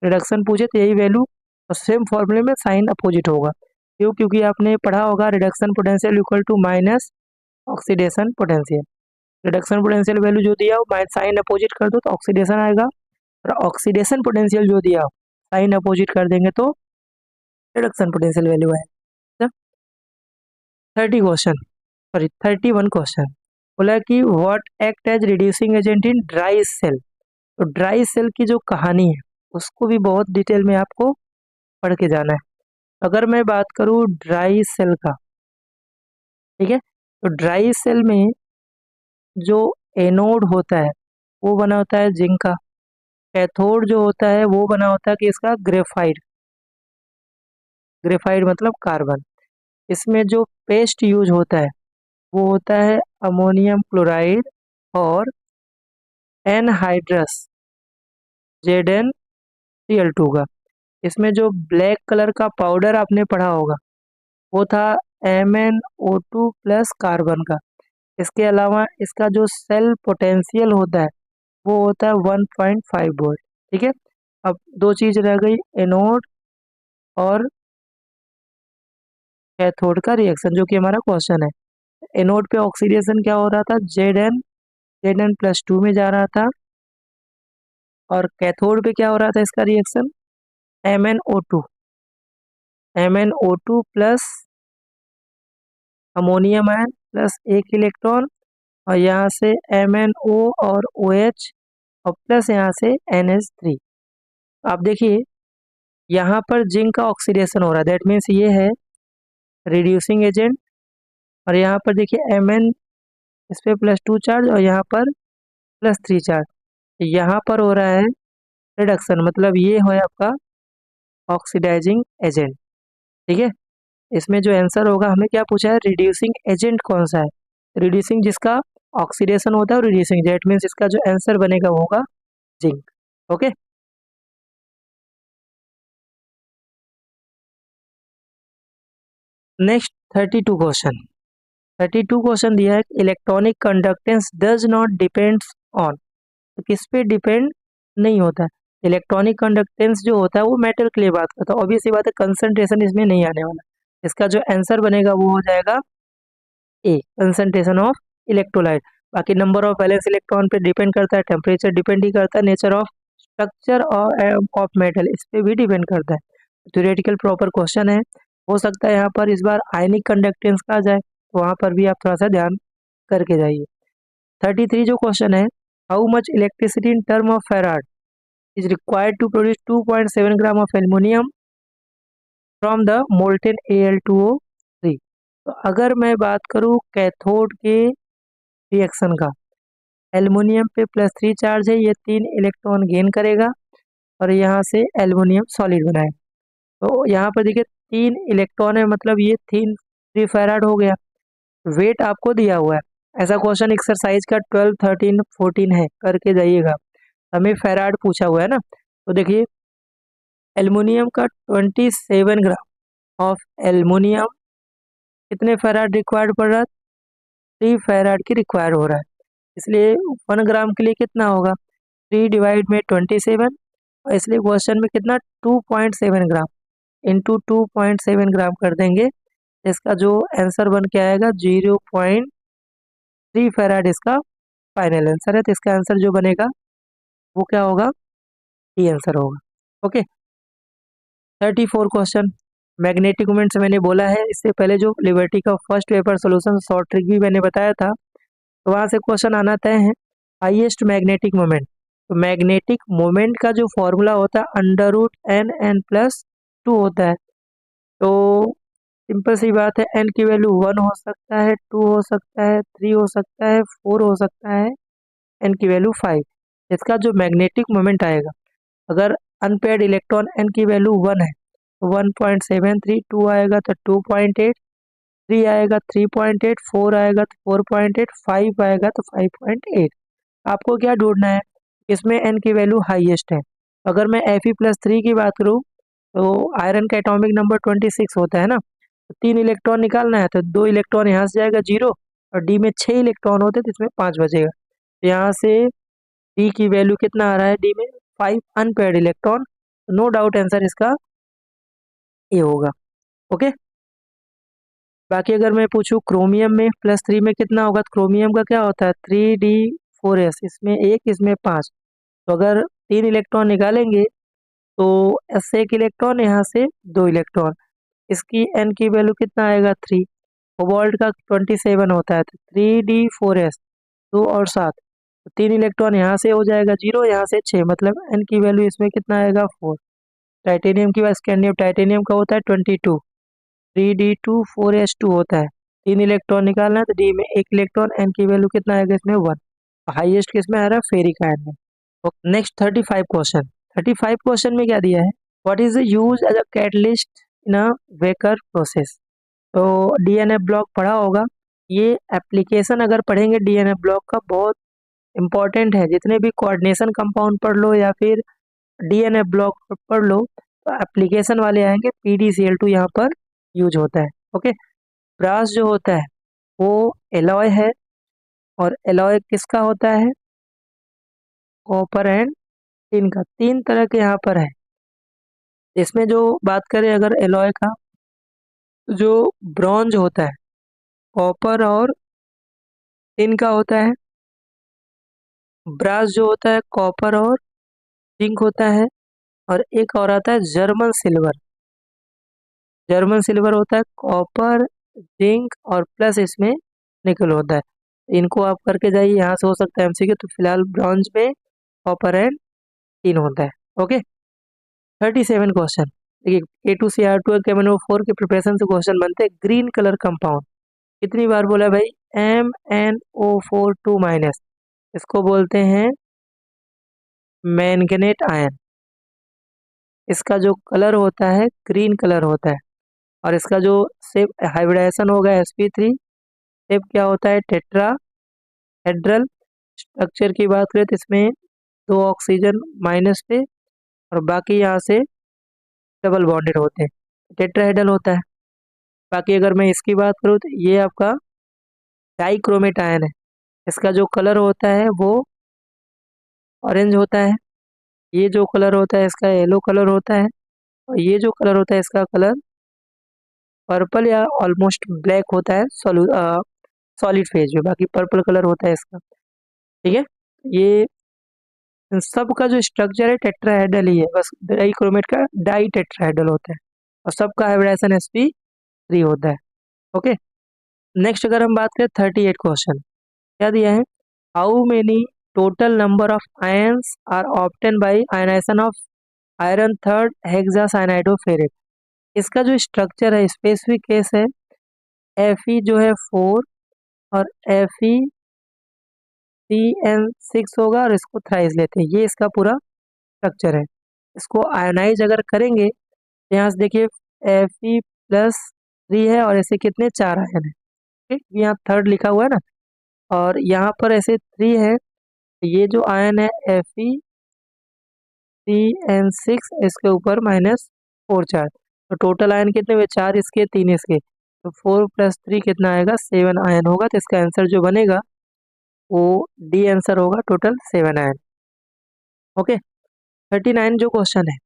रिडक्शन पूछे तो यही वैल्यू, और सेम फॉर्मूले में साइन अपोजिट होगा। क्यों, क्योंकि आपने पढ़ा होगा reduction potential equal to minus oxidation potential. Reduction potential value जो दिया हो साइन अपोजिट कर दो तो ऑक्सीडेशन आएगा, और ऑक्सीडेशन पोटेंशियल जो दिया हो साइन अपोजिट कर देंगे तो रिडक्शन पोटेंशियल वैल्यू आएगा। 31 क्वेश्चन बोला कि what act as reducing agent in dry cell. तो ड्राई सेल की जो कहानी है उसको भी बहुत डिटेल में आपको पढ़ के जाना है। अगर मैं बात करूँ ड्राई सेल का, ठीक है, तो ड्राई सेल में जो एनोड होता है वो बना होता है जिंक का, कैथोड जो होता है वो बना होता है कि इसका ग्रेफाइट, ग्रेफाइट मतलब कार्बन। इसमें जो पेस्ट यूज होता है वो होता है अमोनियम क्लोराइड और एनहाइड्रस ZnCl2 का। इसमें जो ब्लैक कलर का पाउडर आपने पढ़ा होगा वो था MnO2 प्लस कार्बन का। इसके अलावा इसका जो सेल पोटेंशियल होता है वो होता है 1.5 वोल्ट। ठीक है। अब दो चीज रह गई, एनोड और कैथोड का रिएक्शन, जो कि हमारा क्वेश्चन है। एनोड पे ऑक्सीडेशन क्या हो रहा था, Zn+2 में जा रहा था, और कैथोड पे क्या हो रहा था इसका reaction, MnO2 plus ammonium ion plus एक इलेक्ट्रॉन, और यहाँ से MnO और OH, और प्लस यहाँ से NH3। आप देखिए यहाँ पर जिंक का ऑक्सीडेशन हो रहा है, दैट मीन्स ये है रिड्यूसिंग एजेंट, और यहाँ पर देखिए Mn, इस पे +2 चार्ज और यहाँ पर +3 चार्ज, यहाँ पर हो रहा है रिडक्शन, मतलब ये है आपका ऑक्सीडाइजिंग एजेंट। ठीक है। इसमें जो आंसर होगा, हमें क्या पूछा है, रिड्यूसिंग एजेंट कौन सा है, रिड्यूसिंग जिसका ऑक्सीडेशन होता है, और रिड्यूसिंग दैट मीन्स इसका जो आंसर बनेगा वो होगा जिंक। ओके। नेक्स्ट 32 क्वेश्चन दिया है, electronic conductance does not depends on, तो किस पे डिपेंड नहीं होता है। इलेक्ट्रॉनिक कंडक्टेंस जो होता है वो मेटल के लिए बात करता है, ऑब्वियस सी बात है कंसंट्रेशन इसमें नहीं आने वाला। इसका जो आंसर बनेगा वो हो जाएगा ए, कंसंट्रेशन ऑफ इलेक्ट्रोलाइट। बाकी नंबर ऑफ वैलेंस इलेक्ट्रॉन पे डिपेंड करता है, टेम्परेचर डिपेंड ही करता है, nature of structure of metal इस पे भी डिपेंड करता है। थ्योरेटिकल प्रॉपर क्वेश्चन है, हो सकता है यहाँ पर इस बार आयनिक कंडक्टेंस का आ जाए, तो वहाँ पर भी आप थोड़ा सा ध्यान करके जाइए। 33 जो क्वेश्चन है, how much electricity in term of faraday is required to produce 2.7 gram of aluminium from the molten Al2O3। तो अगर मैं बात करूँ कैथोड के रिएक्शन का, एल्युमिनियम पे +3 चार्ज है, ये 3 इलेक्ट्रॉन गेन करेगा और यहाँ से एल्युमिनियम सॉलिड बनाएगा। तो यहाँ पर देखिए 3 इलेक्ट्रॉन है, मतलब ये 3 फैराड हो गया। वेट आपको दिया हुआ है, ऐसा क्वेश्चन एक्सरसाइज का 12, 13, 14 है, करके जाइएगा। हमें फैराड पूछा हुआ है ना, तो देखिए एल्युमिनियम का 27 ग्राम ऑफ एल्युमिनियम कितने फैराड रिक्वायर्ड पड़ रहा है, 3 फैराड की रिक्वायर हो रहा है। इसलिए 1 ग्राम के लिए कितना होगा, 3 डिवाइड में 27, और इसलिए क्वेश्चन में कितना 2.7 ग्राम इंटू 2.7 ग्राम कर देंगे, इसका जो आंसर बन के आएगा 0.3 फैराड इसका फाइनल आंसर है। तो इसका आंसर जो बनेगा वो क्या होगा, डी आंसर होगा। ओके। 34 क्वेश्चन, मैग्नेटिक मोमेंट से मैंने बोला है, इससे पहले जो लिबर्टी का first paper solution short trick भी मैंने बताया था, तो वहाँ से क्वेश्चन आना तय है। हाईएस्ट मैग्नेटिक मोमेंट, तो मैग्नेटिक मोमेंट का जो फॉर्मूला होता है under root N N plus two होता है। तो सिंपल सी बात है, एन की वैल्यू 1 हो सकता है, 2 हो सकता है, 3 हो सकता है, 4 हो सकता है, एन की वैल्यू 5। इसका जो मैग्नेटिक मोमेंट आएगा, अगर अनपेयर्ड इलेक्ट्रॉन एन की वैल्यू 1 है तो 1.73, 2 आएगा तो 2.8, 3 आएगा 3.8, 4 आएगा तो 4.8, 5 आएगा तो 5.8। आपको क्या ढूंढना है, इसमें एन की वैल्यू हाईएस्ट है। अगर मैं Fe+3 की बात करूँ तो आयरन का एटॉमिक नंबर 26 होता है ना, तो 3 इलेक्ट्रॉन निकालना है तो 2 इलेक्ट्रॉन यहाँ से जाएगा 0, और डी में 6 इलेक्ट्रॉन होते तो इसमें 5 बचेगा। तो यहाँ से डी की वैल्यू कितना आ रहा है, डी में 5 unpaired electron. No doubt answer इसका ये होगा। ओके, बाकी अगर मैं पूछूं क्रोमियम में +3 में कितना होगा, तो क्रोमियम का क्या होता है 3d4s, इसमें 1, इसमें 5। तो अगर 3 इलेक्ट्रॉन निकालेंगे तो एस से 1 इलेक्ट्रॉन, यहाँ से 2 इलेक्ट्रॉन, इसकी एन की वैल्यू कितना आएगा 3। कोबाल्ट का 27 होता है, तो 3d4s, 2 और 7, तो 3 इलेक्ट्रॉन यहाँ से हो जाएगा 0, यहाँ से 6, मतलब एन की वैल्यू इसमें कितना आएगा 4। टाइटेनियम की बात, स्कैंडियम टाइटेनियम का होता है 22, 3d2 4s2 होता है। 3 इलेक्ट्रॉन निकालना है तो डी में 1 इलेक्ट्रॉन, एन की वैल्यू कितना आएगा इसमें 1। हाईएस्ट किसमें आ रहा है, फेरिक आयन में। Next 35 question. 35 क्वेश्चन में क्या दिया है, what is the use as a catalyst in a Wacker process. तो डीएनए ब्लॉक पढ़ा होगा, ये एप्लीकेशन अगर पढ़ेंगे डीएनए ब्लॉक का बहुत इंपॉर्टेंट है। जितने भी कोऑर्डिनेशन कंपाउंड पढ़ लो या फिर डीएनए ब्लॉक पढ़ लो, तो एप्लीकेशन वाले आएंगे। PdCl2 यहाँ पर यूज होता है। ओके, ब्रास जो होता है वो एलॉय है, और एलॉय किसका होता है, कॉपर एंड टिन का। 3 तरह के यहाँ पर है। इसमें जो बात करें अगर एलॉय का, जो ब्रॉन्ज होता है कॉपर और टिन का होता है। ब्रास जो होता है कॉपर और जिंक होता है। और एक और आता है जर्मन सिल्वर। जर्मन सिल्वर होता है कॉपर, जिंक और प्लस इसमें निकल होता है। इनको आप करके जाइए, यहाँ से हो सकता है एमसीक्यू। तो फिलहाल ब्रॉन्ज में कॉपर एंड टिन होता है। Okay, 37 question. देखिए A2CR2 KMnO4 के प्रिपरेशन से क्वेश्चन बनते हैं। ग्रीन कलर कंपाउंड कितनी बार बोला भाई, MnO4 2-, इसको बोलते हैं मैंगनेट आयन। इसका जो कलर होता है ग्रीन कलर होता है, और इसका जो शेप हाइब्रिडाइजेशन होगा sp3, शेप क्या होता है टेट्राहेड्रल। स्ट्रक्चर की बात करें तो इसमें 2 ऑक्सीजन माइनस थे, और बाकी यहाँ से डबल बॉन्डेड होते हैं, टेट्राहेड्रल होता है। बाकी अगर मैं इसकी बात करूँ तो ये आपका डाइक्रोमेट आयन है। इसका जो कलर होता है वो ऑरेंज होता है। ये जो कलर होता है इसका येलो कलर होता है, और ये जो कलर होता है इसका कलर पर्पल या ऑलमोस्ट ब्लैक होता है सॉलिड फेज में। बाकी पर्पल कलर होता है इसका। ठीक है, ये सबका जो स्ट्रक्चर है टेट्राहेड्रल ही है, बस डाइक्रोमेट का डाई टेट्राहेड्रल होता है, और सबका हाइब्रिडाइजेशन sp3 होता है। ओके, नेक्स्ट अगर हम बात करें 38 क्वेश्चन, क्या दिया है, how many total number of ions are obtain by ionization of iron third hexacyanoferrate. इसका जो स्ट्रक्चर है स्पेसिफिक केस है Fe जो है 4, और FeCN6 होगा, और इसको थ्राइस लेते हैं। ये इसका पूरा स्ट्रक्चर है। इसको आयनाइज अगर करेंगे तो यहाँ से देखिए Fe+3 है, और ऐसे कितने 4 आयन है। ठीक, यहाँ थर्ड लिखा हुआ है ना, और यहाँ पर ऐसे 3 है। ये जो आयन है FeCN6, इसके ऊपर -4 चार्ज, तो टोटल आयन कितने हुए, 4 इसके 3 इसके, तो 4+3 कितना आएगा 7 आयन होगा। तो इसका आंसर जो बनेगा वो डी आंसर होगा, टोटल 7 आयन। ओके, 39 जो क्वेश्चन है,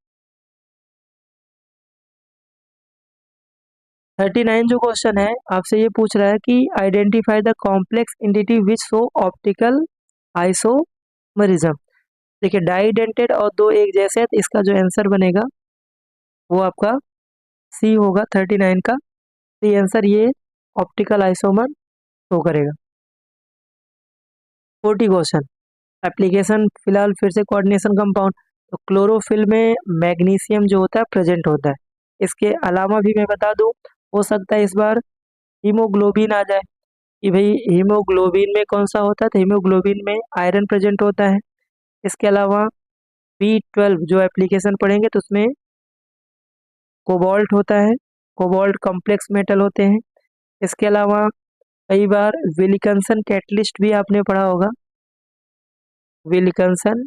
39 जो क्वेश्चन है आपसे ये पूछ रहा है कि identify the complex entity which show optical isomerism. देखिए डाइडेंटेड और 2 एक जैसे हैं, तो इसका जो आंसर बनेगा वो आपका सी होगा 39 का। सी आंसर ये ऑप्टिकल आइसोमर शो करेगा। 40 क्वेश्चन, एप्लीकेशन फिलहाल फिर से कोऑर्डिनेशन कंपाउंड। तो क्लोरोफिल में मैग्नीशियम जो होता है प्रेजेंट होता है। इसके अलावा भी मैं बता दूं, हो सकता है इस बार हीमोग्लोबिन आ जाए कि भाई हीमोग्लोबिन में कौन सा होता है, तो हीमोग्लोबिन में आयरन प्रेजेंट होता है। इसके अलावा B12 जो एप्लीकेशन पढ़ेंगे तो उसमें कोबाल्ट होता है, कोबाल्ट कॉम्प्लेक्स मेटल होते हैं। इसके अलावा कई बार विलिकंसन कैटलिस्ट भी आपने पढ़ा होगा, विलिकंसन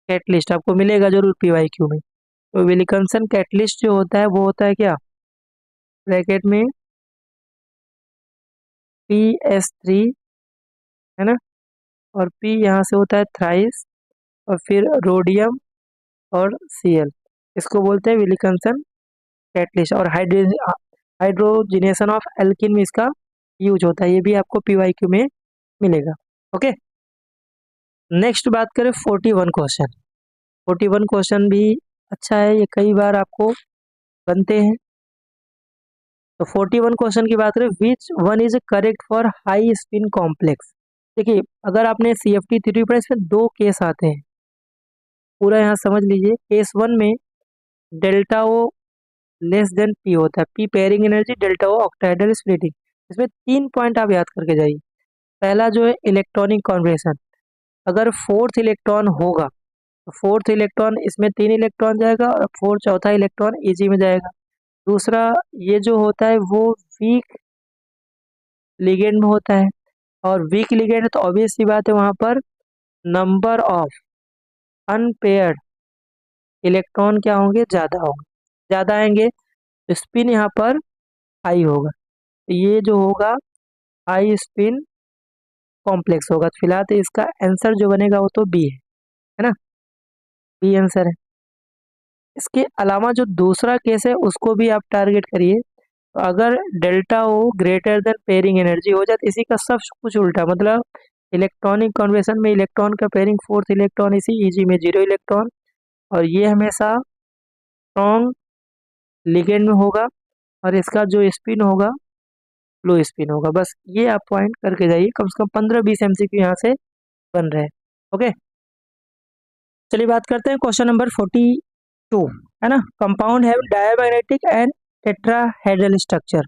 कैटलिस्ट आपको मिलेगा जरूर PYQ में। तो विलिकंसन कैटलिस्ट जो होता है वो होता है क्या, ब्रैकेट में PS3 है ना, और P यहाँ से होता है थ्राइस, और फिर रोडियम और Cl, इसको बोलते हैं विलिकंसन कैटलिस्ट। और हाइड्रोजिनेशन ऑफ एल्किन में इसका यूज होता है, ये भी आपको PYQ में मिलेगा। ओके, नेक्स्ट बात करें 41 क्वेश्चन। 41 क्वेश्चन भी अच्छा है, ये कई बार आपको बनते हैं। तो 41 क्वेश्चन की बात करें, which one is correct for high spin complex. देखिए अगर आपने CFT थ्योरी पढ़ा, इसमें दो केस आते हैं, पूरा यहाँ समझ लीजिए। केस वन में डेल्टा ओ लेस देन P होता है, P पेयरिंग एनर्जी, डेल्टा ओ ऑक्टाहेड्रल स्प्लिटिंग। इसमें 3 पॉइंट आप याद करके जाइए। पहला जो है इलेक्ट्रॉनिक कॉन्फिगरेशन, अगर फोर्थ इलेक्ट्रॉन होगा तो फोर्थ इलेक्ट्रॉन इसमें 3 इलेक्ट्रॉन जाएगा और फोर्थ चौथा इलेक्ट्रॉन EG में जाएगा। दूसरा ये जो होता है वो वीक लिगेंड में होता है, और वीक लिगेंड है तो ऑब्वियस सी बात है वहां पर नंबर ऑफ अनपेयर्ड इलेक्ट्रॉन क्या होंगे, ज्यादा होंगे। ज्यादा आएंगे तो स्पिन यहाँ पर हाई होगा, तो ये जो होगा हाई स्पिन कॉम्प्लेक्स होगा। तो फिलहाल तो इसका आंसर जो बनेगा वो तो बी है ना, बी आंसर है। इसके अलावा जो दूसरा केस है उसको भी आप टारगेट करिए। तो अगर डेल्टा ओ ग्रेटर देन पेयरिंग एनर्जी हो जाए तो इसी का सब कुछ उल्टा, मतलब इलेक्ट्रॉनिक कॉन्फिगरेशन में इलेक्ट्रॉन का पेयरिंग फोर्थ इलेक्ट्रॉन इसी EG में 0 इलेक्ट्रॉन, और ये हमेशा स्ट्रॉन्ग लिगेंड में होगा, और इसका जो स्पिन होगा लो स्पिन होगा। बस ये आप पॉइंट करके जाइए, कम से कम 15-20 MCQ यहाँ से बन रहे हैं। ओके, चलिए बात करते हैं क्वेश्चन नंबर 42 है ना। कंपाउंड है डायमैग्नेटिक एंड टेट्राहेड्रल स्ट्रक्चर।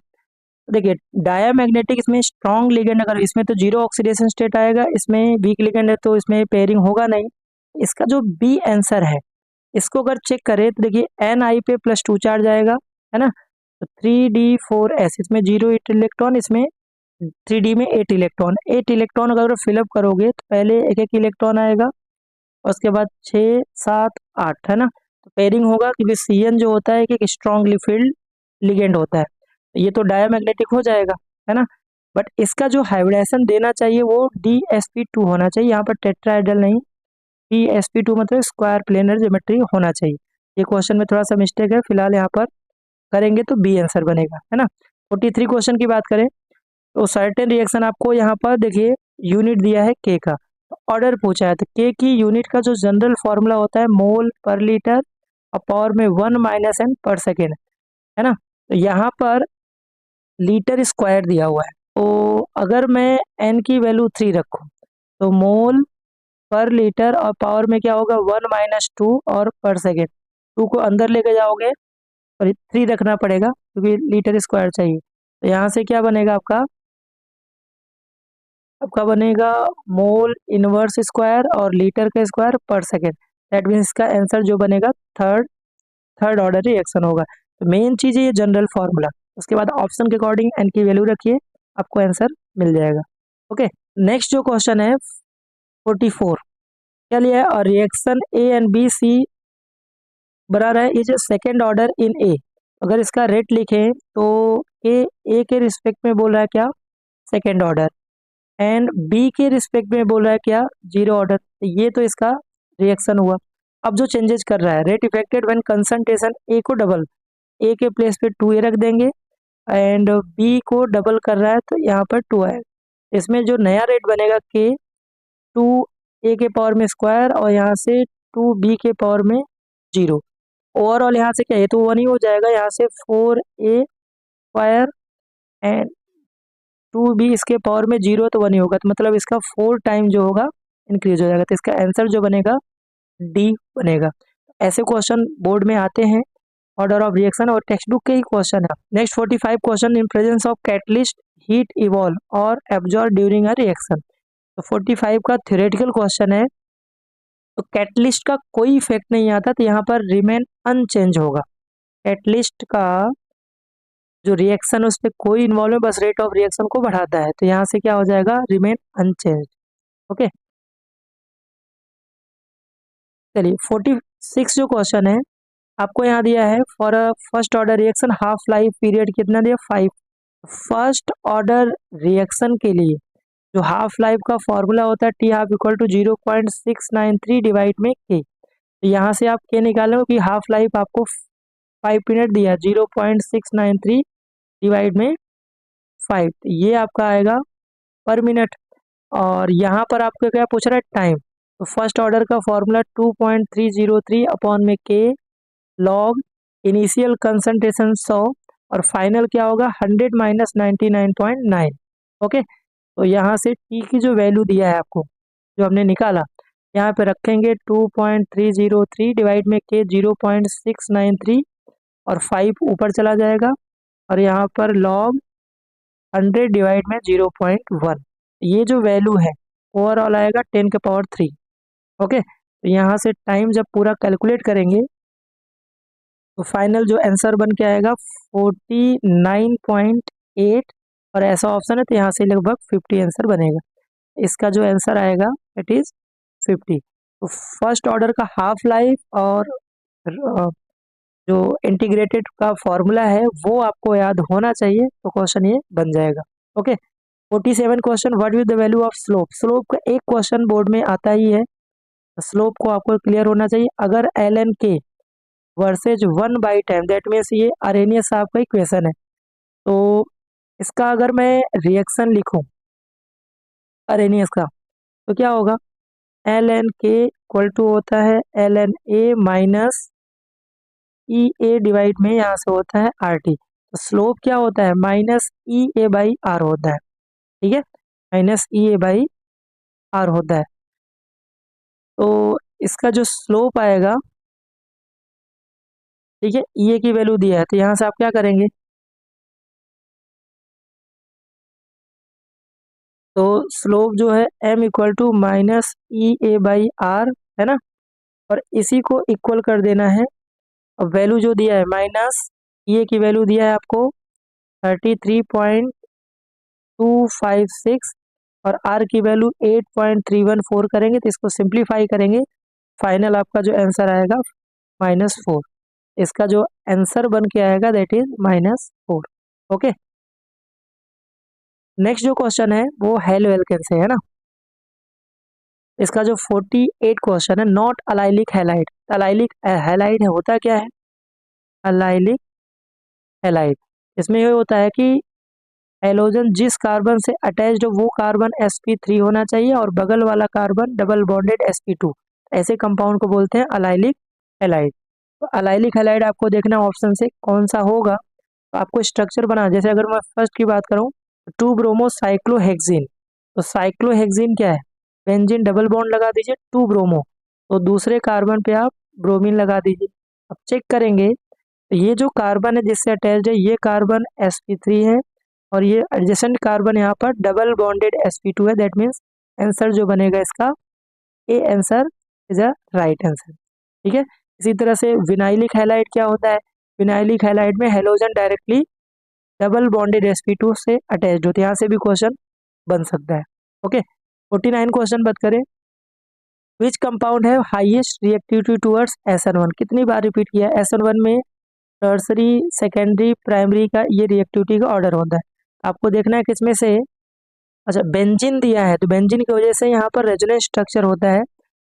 देखिए डायमैग्नेटिक, इसमें स्ट्रॉन्ग लिगेंड, अगर इसमें तो 0 ऑक्सीडेशन स्टेट आएगा, इसमें वीक लिगेंड है तो इसमें पेयरिंग होगा नहीं। इसका जो बी आंसर है, इसको अगर चेक करें तो देखिए Ni पे +2 चार्ज आएगा है ना, तो 3D4S, इसमें 0 इलेक्ट्रॉन, इसमें 3D में 8 इलेक्ट्रॉन। 8 इलेक्ट्रॉन अगर फिलअप करोगे तो पहले एक एक इलेक्ट्रॉन आएगा और उसके बाद 6 7 8 है ना, तो पेयरिंग होगा क्योंकि CN जो होता है एक स्ट्रॉन्गली फील्ड लिगेंड होता है, तो ये तो डायमैग्नेटिक हो जाएगा है ना। बट इसका जो हाइब्रिडाइजेशन देना चाहिए वो DsP2 होना चाहिए, यहाँ पर टेट्राहेड्रल नहीं, DsP2 मतलब स्क्वायर प्लेनर ज्योमेट्री होना चाहिए। ये क्वेश्चन में थोड़ा सा मिस्टेक है, फिलहाल यहाँ पर करेंगे तो बी आंसर बनेगा है ना। 43 क्वेश्चन की बात करें तो सर्टेन रिएक्शन आपको यहाँ पर देखिए यूनिट दिया है K का, तो ऑर्डर पूछा है, तो K की यूनिट का जो जनरल फॉर्मूला होता है मोल पर लीटर और पावर में 1 - n पर सेकेंड है ना। तो यहाँ पर लीटर स्क्वायर दिया हुआ है, तो अगर मैं n की वैल्यू 3 रखूँ तो मोल पर लीटर और पावर में क्या होगा 1 - 2 और पर सेकेंड, 2 को अंदर लेके जाओगे और 3 रखना पड़ेगा क्योंकि लीटर स्क्वायर चाहिए। तो यहाँ से क्या बनेगा आपका, आपका बनेगा मोल इनवर्स स्क्वायर और लीटर का स्क्वायर पर सेकेंड। दैट मीन्स इसका आंसर जो बनेगा थर्ड थर्ड ऑर्डर रिएक्शन होगा। तो मेन चीज़ है ये जनरल फार्मूला, उसके बाद ऑप्शन के अकॉर्डिंग एन की वैल्यू रखिए, आपको आंसर मिल जाएगा। ओके, नेक्स्ट जो क्वेश्चन है 44, क्या लिया है, और reaction A and B C बना रहा है is second order in A। अगर इसका रेट लिखें तो A के रिस्पेक्ट में बोल रहा है क्या, सेकेंड ऑर्डर, एंड B के रिस्पेक्ट में बोल रहा है क्या, 0 ऑर्डर। ये तो इसका रिएक्शन हुआ। अब जो चेंजेस कर रहा है, rate affected when concentration A को डबल, A के प्लेस पे 2A रख देंगे, एंड B को डबल कर रहा है तो यहाँ पर 2 है। इसमें जो नया रेट बनेगा K 2A के पावर में स्क्वायर और यहाँ से 2B के पावर में 0। ओवरऑल यहाँ से क्या है, तो 1 ही हो जाएगा, यहाँ से 4a² एंड 2b इसके पावर में 0 तो 1 ही होगा, तो मतलब इसका 4 टाइम जो होगा इंक्रीज हो जाएगा, तो इसका आंसर जो बनेगा डी बनेगा। ऐसे क्वेश्चन बोर्ड में आते हैं ऑर्डर ऑफ रिएक्शन और टेक्स्ट बुक के ही क्वेश्चन है। Next 45 question, in presence of catalyst heat evolve और एब्जॉर्ब ड्यूरिंग अ रिएक्शन। तो 45 का थ्योरेटिकल क्वेश्चन है, तो कैटलिस्ट का कोई इफेक्ट नहीं आता, तो यहाँ पर रिमेन अनचेंज होगा। कैटलिस्ट का जो रिएक्शन उस पर कोई इन्वॉल्व है, बस रेट ऑफ रिएक्शन को बढ़ाता है, तो यहाँ से क्या हो जाएगा, रिमेन अनचेंज। ओके, चलिए 46 जो क्वेश्चन है आपको यहाँ दिया है, for a first order reaction half life period कितना दिया, 5। फर्स्ट ऑर्डर रिएक्शन के लिए जो हाफ लाइफ का फॉर्मूला होता है T half equal to 0.693 divide में के। तो यहाँ से आप के निकालो कि हाफ लाइफ आपको 5 मिनट दिया, 0.693 डिवाइड में 5, तो ये आपका आएगा पर मिनट। और यहाँ पर आपको क्या पूछ रहा है, टाइम। तो फर्स्ट ऑर्डर का फॉर्मूला 2.303 अपॉन में के लॉग इनिशियल कंसंट्रेशन 100 और फाइनल क्या होगा 100 माइनस 99.9। ओके, तो यहाँ से टी की जो वैल्यू दिया है आपको, जो हमने निकाला, यहाँ पे रखेंगे 2.303 डिवाइड में के 0.693 और 5 ऊपर चला जाएगा, और यहाँ पर लॉग 100 डिवाइड में 0.1, ये जो वैल्यू है ओवरऑल आएगा 10 के पावर 3। ओके, तो यहाँ से टाइम जब पूरा कैलकुलेट करेंगे तो फाइनल जो आंसर बन के आएगा 49.8, और ऐसा ऑप्शन है तो यहाँ से लगभग 50 आंसर बनेगा। इसका जो आंसर आएगा इट इज 50। तो फर्स्ट ऑर्डर का हाफ लाइफ और जो इंटीग्रेटेड का फॉर्मूला है वो आपको याद होना चाहिए, तो क्वेश्चन ये बन जाएगा। Okay, 47 question, what is the value of slope. Slope का एक क्वेश्चन बोर्ड में आता ही है, स्लोप को आपको क्लियर होना चाहिए। अगर एल एन के वर्सेज 1/10, दैट मीन्स ये अरेनियस साहब का इक्वेशन है, तो इसका अगर मैं रिएक्शन लिखूं अरेनियस का, तो क्या होगा, L N K equal to होता है L N A minus E A divide में यहाँ से होता है आर टी। तो स्लोप क्या होता है, minus E A by R होता है, ठीक है, minus E A by R होता है। तो इसका जो स्लोप आएगा, ठीक है, ई ए की वैल्यू दिया है, तो यहाँ से आप क्या करेंगे, तो स्लोप जो है m equal to minus E A by R है ना, और इसी को इक्वल कर देना है। अब वैल्यू जो दिया है माइनस ई ए की वैल्यू दिया है आपको 33.256 और आर की वैल्यू 8.314 करेंगे, तो इसको सिंप्लीफाई करेंगे, फाइनल आपका जो आंसर आएगा -4। इसका जो आंसर बन के आएगा दैट इज -4। ओके, नेक्स्ट जो क्वेश्चन है वो हेल वेल्केन से है ना। इसका जो 48 क्वेश्चन है, not allylic halide. Allylic halide होता क्या है, अलाइलिक हैलाइड, इसमें ये होता है कि हैलोजन जिस कार्बन से अटैच्ड हो वो कार्बन sp3 होना चाहिए और बगल वाला कार्बन डबल बॉन्डेड sp2, ऐसे कंपाउंड को बोलते हैं अलाइलिक हैलाइड। तो अलाइलिक हैलाइड आपको देखना ऑप्शन से कौन सा होगा, तो आपको स्ट्रक्चर बना, जैसे अगर मैं फर्स्ट की बात करूं, 2 ब्रोमो साइक्लोहेक्सिन, तो साइक्लोहेक्सिन क्या है, बेंजीन डबल बॉन्ड लगा दीजिए 2 ब्रोमो, तो दूसरे कार्बन पे आप ब्रोमीन लगा दीजिए। अब चेक करेंगे तो ये जो कार्बन है जिससे अटैच्ड है ये कार्बन sp3 है, और ये एडजेसेंट कार्बन यहाँ पर डबल बॉन्डेड sp2 है, दैट मीन्स आंसर जो बनेगा इसका A answer is a right answer. ठीक है, इसी तरह से विनाइलिक हैलाइड क्या होता है, विनाइलिक हैलाइड में halogen directly double bonded sp2 से अटैच्ड होते हैं, यहाँ से भी क्वेश्चन बन सकता है। ओके, 49 क्वेश्चन बात करें, विच कंपाउंड है हाईएस्ट रिएक्टिविटी टुवर्ड्स SN1। कितनी बार रिपीट किया है, SN1 में टर्सरी सेकेंडरी प्राइमरी का ये रिएक्टिविटी का ऑर्डर होता है, आपको देखना है किसमें से, अच्छा बेंजीन दिया है, तो बेंजीन की वजह से यहाँ पर रेजोनेंस स्ट्रक्चर होता है,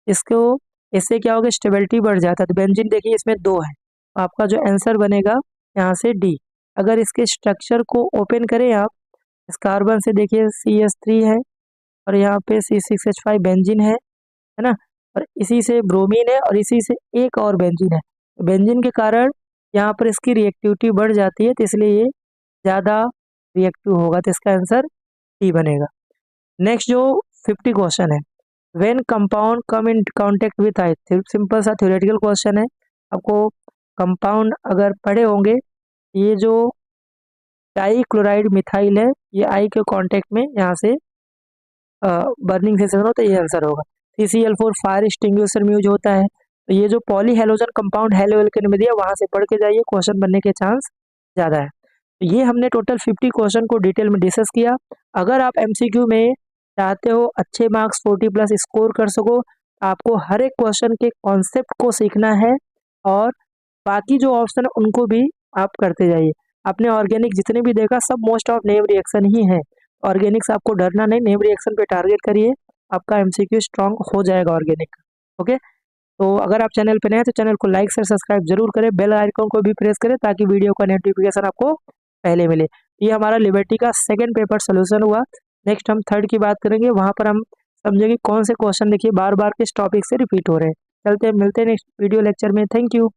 इसको इससे क्या होगा, स्टेबिलिटी बढ़ जाता है, तो बेंजीन देखिए इसमें 2 है, तो आपका जो आंसर बनेगा यहाँ से डी। अगर इसके स्ट्रक्चर को ओपन करें आप, इस कार्बन से देखिए CH3 है और यहाँ पे C6H5 बेंजीन है ना, और इसी से ब्रोमीन है और इसी से एक और बेंजीन है, बेंजीन के कारण यहाँ पर इसकी रिएक्टिविटी बढ़ जाती है, तो इसलिए ये ज़्यादा रिएक्टिव होगा, तो इसका आंसर डी बनेगा। नेक्स्ट जो 50 क्वेश्चन है, when compound come in contact with I, simple सा थ्योरेटिकल क्वेश्चन है। आपको कंपाउंड अगर पढ़े होंगे, ये जो डाई क्लोराइड मिथाइल है, ये आई के कांटेक्ट में यहाँ से बर्निंग सेंसेशन होता है, ये आंसर होगा। CCl4 फायर एक्सटिंग्विशर में यूज होता है। तो ये जो poly halogen compound halo alkane में दिया, वहां से पढ़ के जाइए, क्वेश्चन बनने के चांस ज़्यादा है। तो ये हमने टोटल 50 क्वेश्चन को डिटेल में डिस्कस किया। अगर आप MCQ में चाहते हो अच्छे मार्क्स 40+ स्कोर कर सको, आपको हर एक क्वेश्चन के कॉन्सेप्ट को सीखना है और बाकी जो ऑप्शन है उनको भी आप करते जाइए। आपने ऑर्गेनिक जितने भी देखा सब मोस्ट ऑफ नेम रिएक्शन ही है। ऑर्गेनिक से आपको डरना नहीं, नेम रिएक्शन पे टारगेट करिए, आपका MCQ स्ट्रांग हो जाएगा ऑर्गेनिक। ओके, तो अगर आप चैनल पे नए हैं तो चैनल को लाइक शेयर सब्सक्राइब जरूर करें, बेल आइकन को भी प्रेस करें ताकि वीडियो का नोटिफिकेशन आपको पहले मिले। ये हमारा लिबर्टी का सेकंड पेपर सोल्यूशन हुआ। नेक्स्ट हम थर्ड की बात करेंगे, वहां पर हम समझेंगे कौन से क्वेश्चन देखिए बार बार किस टॉपिक से रिपीट हो रहे हैं। चलते हैं, मिलते हैं नेक्स्ट वीडियो लेक्चर में। Thank you.